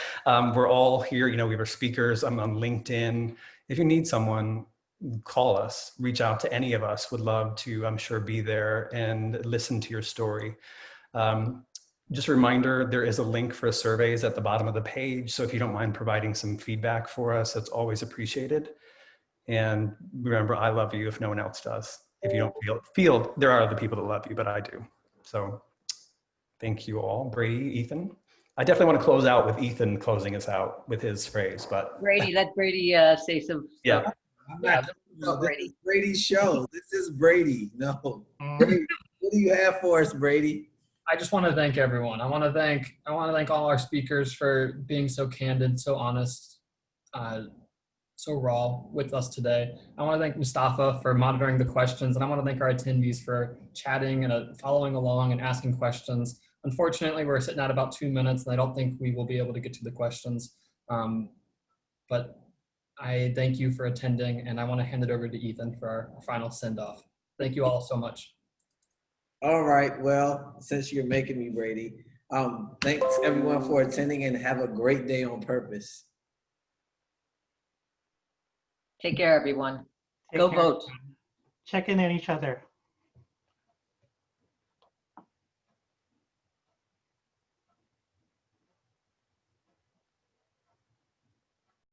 we're all here, we have our speakers, I'm on LinkedIn. If you need someone, call us, reach out to any of us, would love to, I'm sure, be there and listen to your story. Just a reminder, there is a link for surveys at the bottom of the page. So if you don't mind providing some feedback for us, that's always appreciated. And remember, I love you if no one else does. If you don't feel there are other people that love you, but I do. So thank you all. Brady, Ethan. I definitely want to close out with Ethan closing us out with his phrase, but. Brady, let Brady say some Yeah. stuff. No, this is Brady's show. This is Brady. No. Brady, what do you have for us, Brady? I just want to thank everyone. I want to thank all our speakers for being so candid, so honest. so raw with us today. I want to thank Mustafa for monitoring the questions, and I want to thank our attendees for chatting and following along and asking questions. Unfortunately, we're sitting at about 2 minutes, and I don't think we will be able to get to the questions. But I thank you for attending, and I want to hand it over to Ethan for our final send-off. Thank you all so much. All right, well, since you're making me, Brady, thanks everyone for attending, and have a great day on purpose. Take care, everyone. Take Go care. vote. Check in on each other.